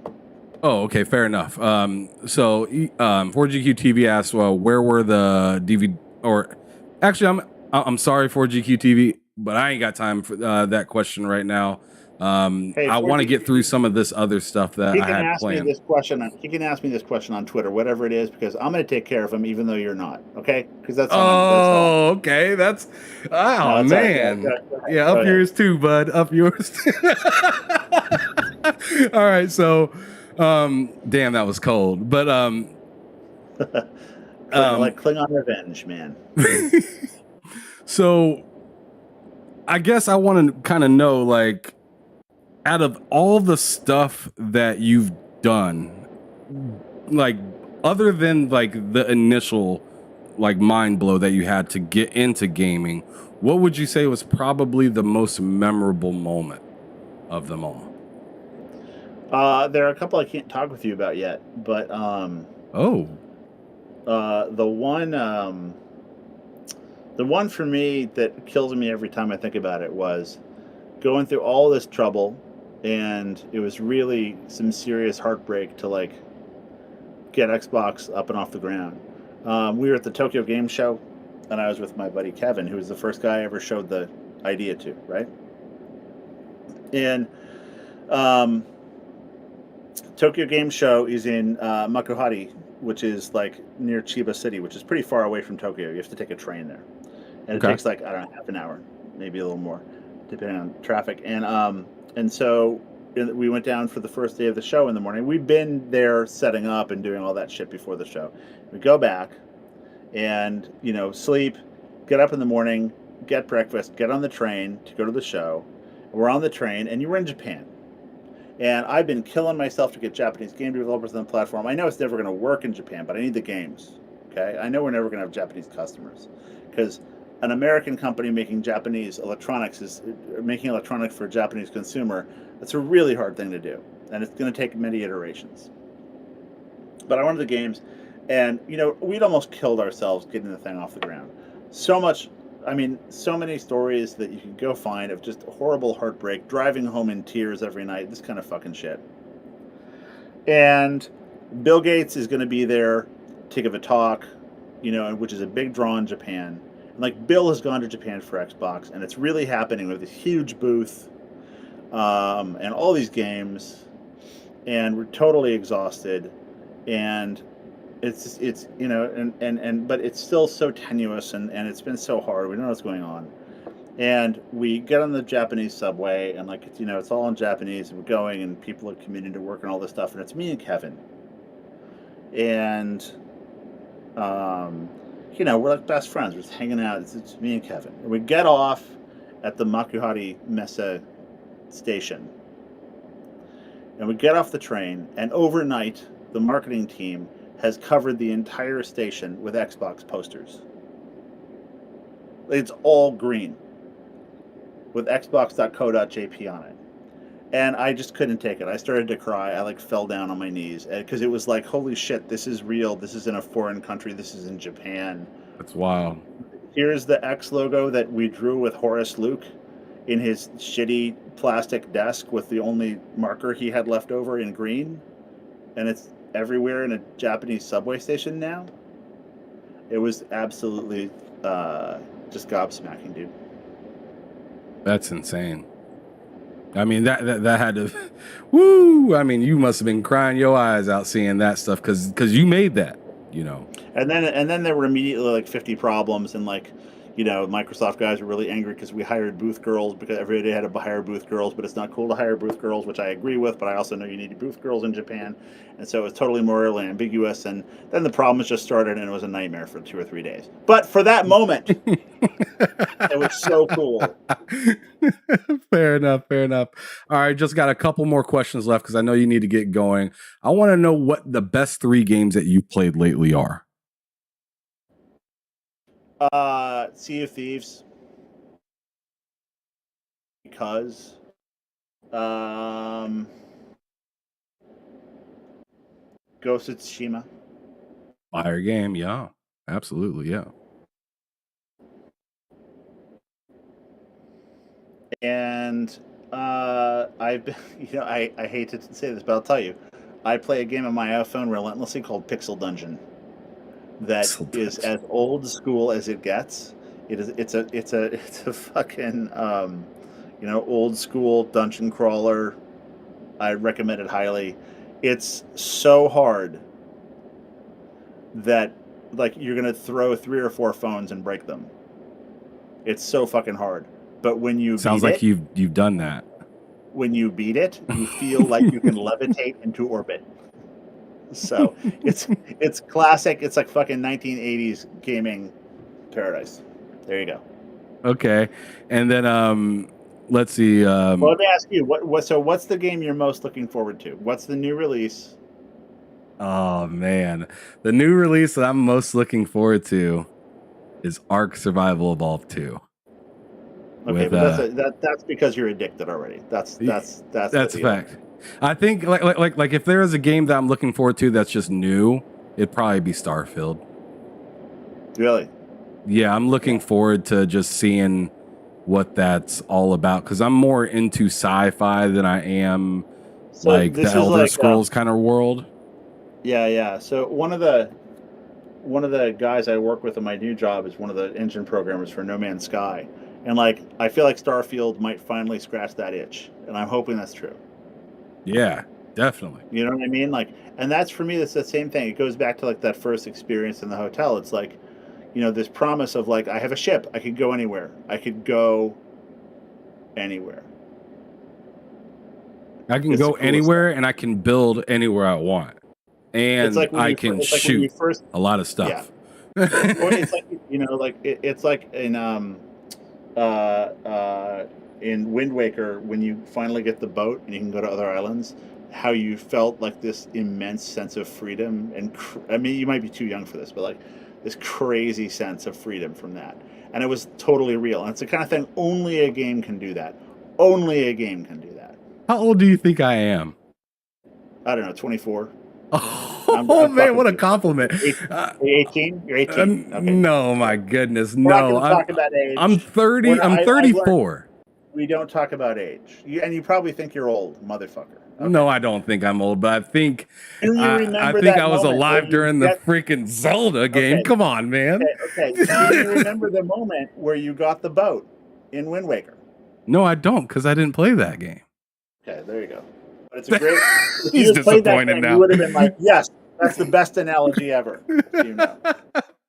Oh, okay, fair enough. 4GQ TV asked, well, where were the DVD? Or actually, I'm sorry, 4GQ TV, but I ain't got time for that question right now. Hey, I want to get through some of this other stuff that I had planned. He can ask me this question on Twitter, whatever it is, because I'm going to take care of him, even though you're not. Okay? Because that's okay. That's man. Right. Yeah, up yours too, bud. Up yours. All right. So, damn, that was cold. But like Klingon revenge, man. So, I guess I want to kind of know, like, out of all the stuff that you've done, like, other than like the initial like mind blow that you had to get into gaming, what would you say was probably the most memorable moment of them all? There are a couple I can't talk with you about yet, but the one for me that kills me every time I think about it was going through all this trouble, and it was really some serious heartbreak to like get Xbox up and off the ground. We were at the Tokyo Game Show, and I was with my buddy Kevin, who was the first guy I ever showed the idea to, right? And Tokyo Game Show is in Makuhari, which is like near Chiba City, which is pretty far away from Tokyo. You have to take a train there, and it takes like, I don't know, half an hour, maybe a little more, depending on traffic. And so we went down for the first day of the show in the morning. We'd been there setting up and doing all that shit before the show. We go back and, sleep, get up in the morning, get breakfast, get on the train to go to the show. We're on the train, and you were in Japan. And I've been killing myself to get Japanese game developers on the platform. I know it's never going to work in Japan, but I need the games. Okay? I know we're never going to have Japanese customers because an American company making Japanese electronics is making electronics for a Japanese consumer. That's a really hard thing to do, and it's going to take many iterations. But I wanted the games, and we'd almost killed ourselves getting the thing off the ground. So many stories that you can go find of just horrible heartbreak, driving home in tears every night, this kind of fucking shit. And Bill Gates is going to be there to give a talk, which is a big draw in Japan. Like, Bill has gone to Japan for Xbox, and it's really happening with this huge booth and all these games, and we're totally exhausted, and it's but it's still so tenuous, and it's been so hard. We don't know what's going on, and we get on the Japanese subway, and like it's all in Japanese, and we're going, and people are commuting to work and all this stuff, and it's me and Kevin, and we're like best friends. We're just hanging out. It's me and Kevin. And we get off at the Makuhari Messe station. And we get off the train, and overnight, the marketing team has covered the entire station with Xbox posters. It's all green with xbox.co.jp on it. And I just couldn't take it. I started to cry. I fell down on my knees because it was like, holy shit, this is real. This is in a foreign country. This is in Japan. That's wild. Here's the X logo that we drew with Horace Luke in his shitty plastic desk with the only marker he had left over in green. And it's everywhere in a Japanese subway station now. It was absolutely just gobsmacking, dude. That's insane. I mean, that had to, woo! I mean, you must have been crying your eyes out seeing that stuff because you made that, And then there were immediately 50 problems, and Microsoft guys were really angry because we hired booth girls because everybody had to hire booth girls, but it's not cool to hire booth girls, which I agree with, but I also know you need booth girls in Japan. And so it was totally morally ambiguous. And then the problems just started, and it was a nightmare for 2 or 3 days. But for that moment, it was so cool. Fair enough. All right, just got a couple more questions left because I know you need to get going. I want to know what the best 3 games that you played lately are. Sea of Thieves. Because Ghost of Tsushima. Fire game, yeah. Absolutely, yeah. And I've been, I hate to say this, but I'll tell you, I play a game on my iPhone relentlessly called Pixel Dungeon. That is as old school as it gets. It's a fucking old school dungeon crawler. I recommend it highly. It's so hard that you're gonna throw 3 or 4 phones and break them. It's so fucking hard. But when you sounds like you've done that. When you beat it, you feel like you can levitate into orbit. So it's classic. It's like fucking 1980s gaming paradise. There you go. Okay, and then let's see. Well, let me ask you, what's the game you're most looking forward to? What's the new release? Oh man, the new release that I'm most looking forward to is Ark Survival Evolved 2. Okay, but that's because you're addicted already. That's a fact. I think like if there is a game that I'm looking forward to that's just new, it'd probably be Starfield. Really? Yeah, I'm looking forward to just seeing what that's all about because I'm more into sci-fi than I am the Elder Scrolls kind of world. Yeah. So one of the guys I work with in my new job is one of the engine programmers for No Man's Sky, and I feel like Starfield might finally scratch that itch, and I'm hoping that's true. Yeah, definitely. You know what I mean? And that's for me, that's the same thing. It goes back to that first experience in the hotel. It's this promise of I have a ship. I could go anywhere. I can go anywhere, and I can build anywhere I want. And I can shoot a lot of stuff. Yeah. Or it's it's like in Wind Waker, when you finally get the boat and you can go to other islands, how you felt this immense sense of freedom. And I mean, you might be too young for this, but this crazy sense of freedom from that. And it was totally real. And it's the kind of thing only a game can do that. Only a game can do that. How old do you think I am? I don't know, 24. Oh, man, what a compliment. 18? You're 18? Okay. No, my goodness. We're not going to talk about age. I'm 30. I'm 34. We don't talk about age. And you probably think you're old, motherfucker. Okay. No, I don't think I'm old, but I think I was alive during the freaking Zelda game. Okay. Come on, man. Okay. Do you remember the moment where you got the boat in Wind Waker? No, I don't, because I didn't play that game. Okay, there you go. But it's a great. He's disappointed now. You would have been yes, that's the best analogy ever.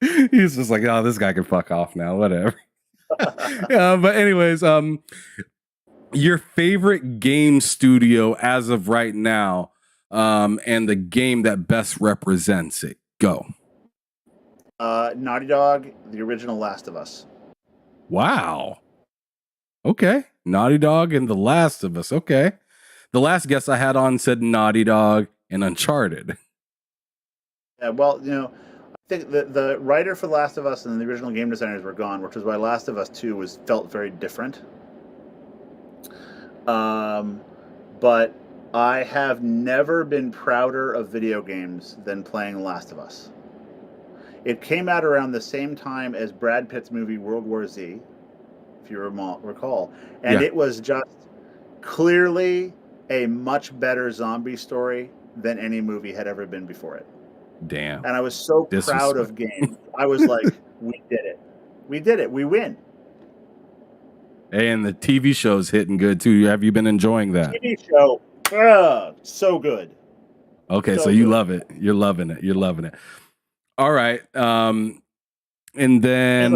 He's just like, oh, this guy can fuck off now. Whatever. But anyways, your favorite game studio as of right now, and the game that best represents it. Go. Naughty Dog, the original Last of Us. Wow. Okay. Naughty Dog and The Last of Us. Okay. The last guest I had on said Naughty Dog and Uncharted. Yeah, well, I think the writer for Last of Us and the original game designers were gone, which is why Last of Us 2 felt very different. But I have never been prouder of video games than playing Last of Us. It came out around the same time as Brad Pitt's movie World War Z, if you recall. And It was just clearly a much better zombie story than any movie had ever been before it. Damn. And I was so proud of games. I was like, we did it. We did it. We win. And the TV show's hitting good too. Have you been enjoying that? TV show, so good. Okay, so you love it. You're loving it. All right. And then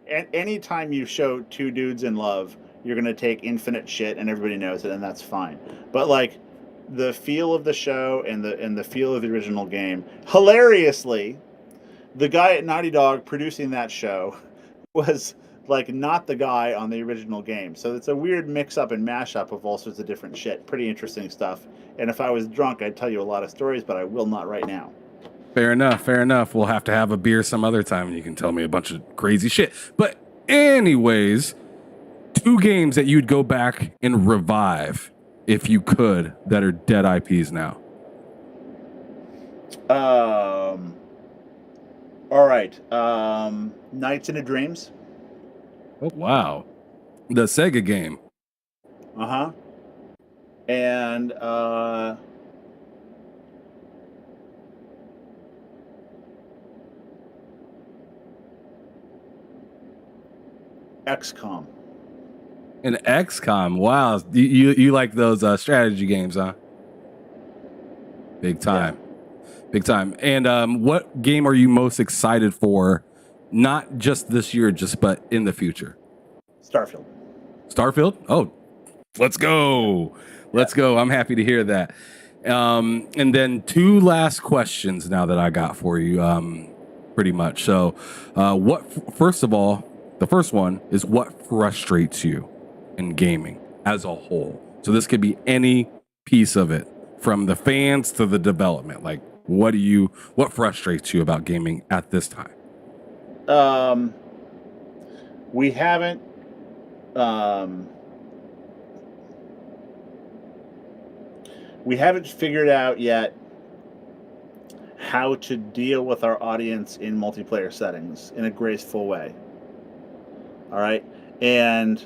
anytime you show two dudes in love, you're gonna take infinite shit, and everybody knows it, and that's fine. But like the feel of the show and the feel of the original game, hilariously, the guy at Naughty Dog producing that show was like not the guy on the original game. So it's a weird mix-up and mash-up of all sorts of different shit. Pretty interesting stuff. And if I was drunk, I'd tell you a lot of stories, but I will not right now. Fair enough. Fair enough. We'll have to have a beer some other time and you can tell me a bunch of crazy shit. But anyways, 2 games that you'd go back and revive if you could that are dead IPs now. All right. Nights into Dreams. Oh, wow. The Sega game. Uh-huh. And XCOM. An XCOM. Wow. You like those strategy games, huh? Big time. Yeah. Big time. And what game are you most excited for? Not just this year, but in the future. Starfield. Starfield? Oh, let's go. Let's go. I'm happy to hear that. And then 2 last questions now that I got for you, pretty much. So first of all, the first one is what frustrates you in gaming as a whole? So this could be any piece of it, from the fans to the development. Like, what frustrates you about gaming at this time? We haven't figured out yet how to deal with our audience in multiplayer settings in a graceful way. All right. And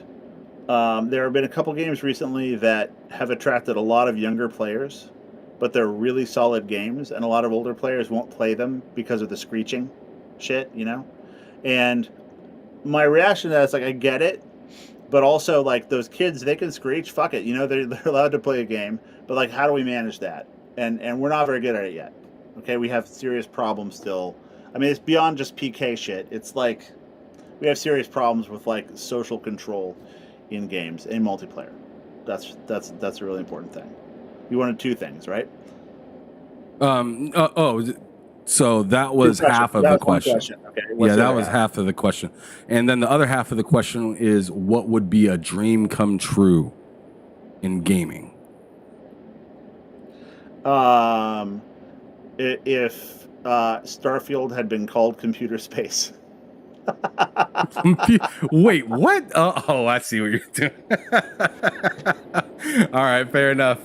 there have been a couple games recently that have attracted a lot of younger players, but they're really solid games, and a lot of older players won't play them because of the screeching shit, you know? And my reaction to that is like, I get it, but also like those kids, they can screech, fuck it, you know, they're allowed to play a game, but like, how do we manage that? And we're not very good at it yet. Okay, we have serious problems still. I mean, it's beyond just PK shit. It's like we have serious problems with like social control in games, in multiplayer. That's a really important thing. You wanted 2 things, right? So that was half of the question. Okay. Yeah, that was half of the question. And then the other half of the question is, what would be a dream come true in gaming? If Starfield had been called Computer Space. Wait, what? Oh, I see what you're doing. All right, fair enough.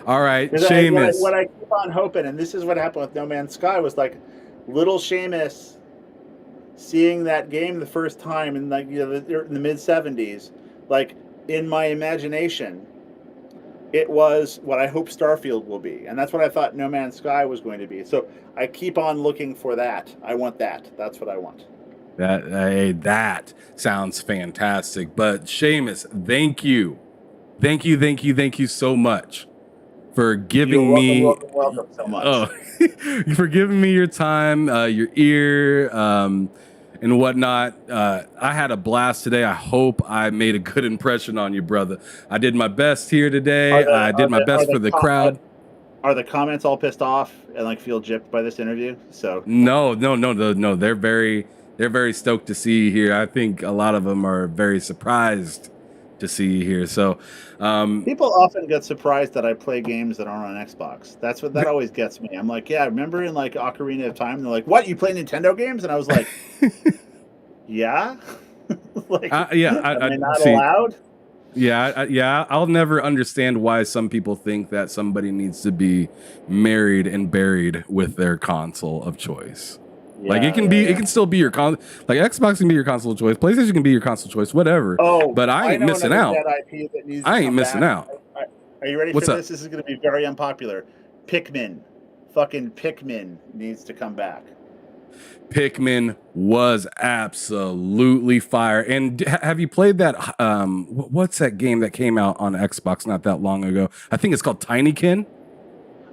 All right, Seamus. What I keep on hoping, and this is what happened with No Man's Sky, was like little Seamus seeing that game the first time in like, you know, in the mid 70s, like in my imagination, it was what I hope Starfield will be, and that's what I thought No Man's Sky was going to be. So I keep on looking for that. I want that. That's what I want. That sounds fantastic. But Seamus, thank you so much for giving welcome so much. For giving me your time, your ear, and whatnot. I had a blast today. I hope I made a good impression on you, brother. I did my best here today. I did my best for the crowd. Are the comments all pissed off and like feel gypped by this interview? So no. They're very stoked to see you here. I think a lot of them are very surprised to see you here. So people often get surprised that I play games that aren't on Xbox. That always gets me. I'm like, yeah, remember in like Ocarina of Time, they're like, what, you play Nintendo games? And I was like, yeah. Like, am I not allowed? Yeah, I'll never understand why some people think that somebody needs to be married and buried with their console of choice. Yeah, like it can still be your like Xbox can be your console of choice, PlayStation can be your console of choice, whatever. Oh, but I ain't missing out. I ain't missing out. Are you ready for this? This is going to be very unpopular. Fucking Pikmin needs to come back. Pikmin was absolutely fire. And have you played that? What's that game that came out on Xbox not that long ago? I think it's called Tinykin.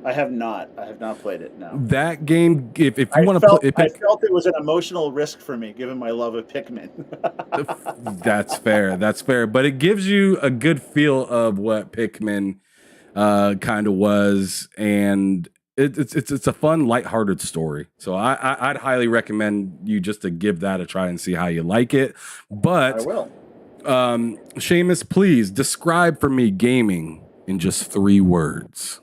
I have not. I have not played it. No. That game, if you want to play, I felt it was an emotional risk for me, given my love of Pikmin. That's fair. That's fair. But it gives you a good feel of what Pikmin kind of was, and it's a fun, lighthearted story. So I'd highly recommend you just to give that a try and see how you like it. But I will. Seamus, please describe for me gaming in just 3 words.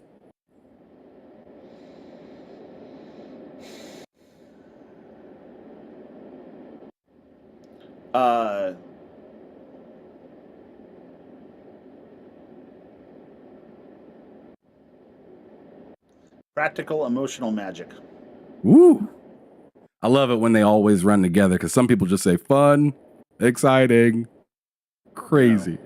Practical emotional magic. Woo! I love it when they always run together, because some people just say fun, exciting, crazy.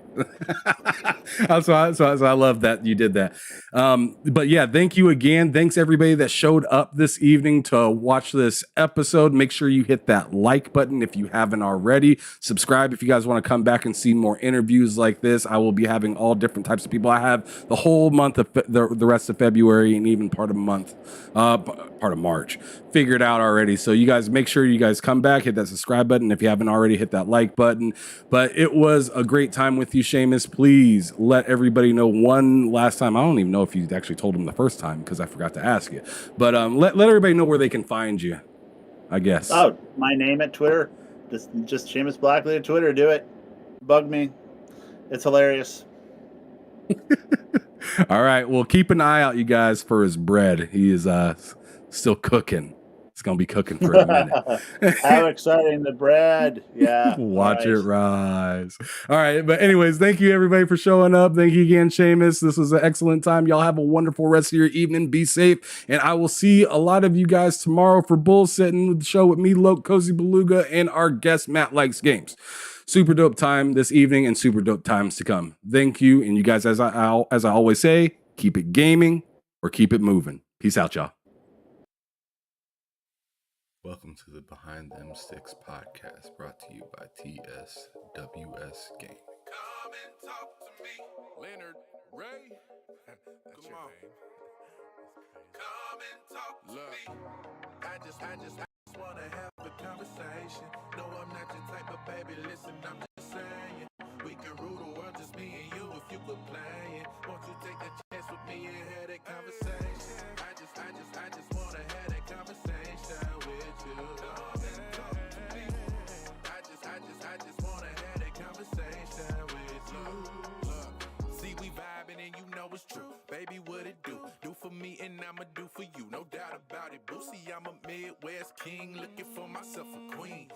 So I love that you did that. But yeah, thank you again. Thanks everybody that showed up this evening to watch this episode. Make sure you hit that like button if you haven't already. Subscribe if you guys want to come back and see more interviews like this. I will be having all different types of people. I have the whole month of the rest of February and even part of March figured out already. So you guys make sure you guys come back, hit that subscribe button. If you haven't already, hit that like button. But it was a great time with you, Seamus. Please let everybody know one last time. I don't even know if you actually told them the first time because I forgot to ask you. But let everybody know where they can find you, I guess. Oh, my name at Twitter. Just Seamus Blackley at Twitter. Do it. Bug me. It's hilarious. All right. Well, keep an eye out, you guys, for his bread. He is still cooking. It's going to be cooking for a minute. How exciting, the bread. Yeah. Watch it rise. All right. But anyways, thank you everybody for showing up. Thank you again, Seamus. This was an excellent time. Y'all have a wonderful rest of your evening. Be safe. And I will see a lot of you guys tomorrow for Bullsitting with the show with me, Loke, Cozy Beluga, and our guest, Matt Likes Games. Super dope time this evening and super dope times to come. Thank you. And you guys, as I always say, keep it gaming or keep it moving. Peace out, y'all. Welcome to the Behind Them Sticks podcast, brought to you by TSWS Gaming. Come and talk to me, Lennard Ray. Come on. Come and talk to me. I just wanna have a conversation. No, I'm not your type of baby. Listen, I'm just saying. We can rule the world, just me and you, if you could play it. Won't you take a chance with me and have that conversation? I just wanna have that conversation with you. Come and talk to me. I just wanna have that conversation with you. Look, see we vibing and you know it's true. Baby, what it do? Do for me and I'ma do for you. No doubt about it. Boosie, I'm a Midwest king, looking for myself a queen.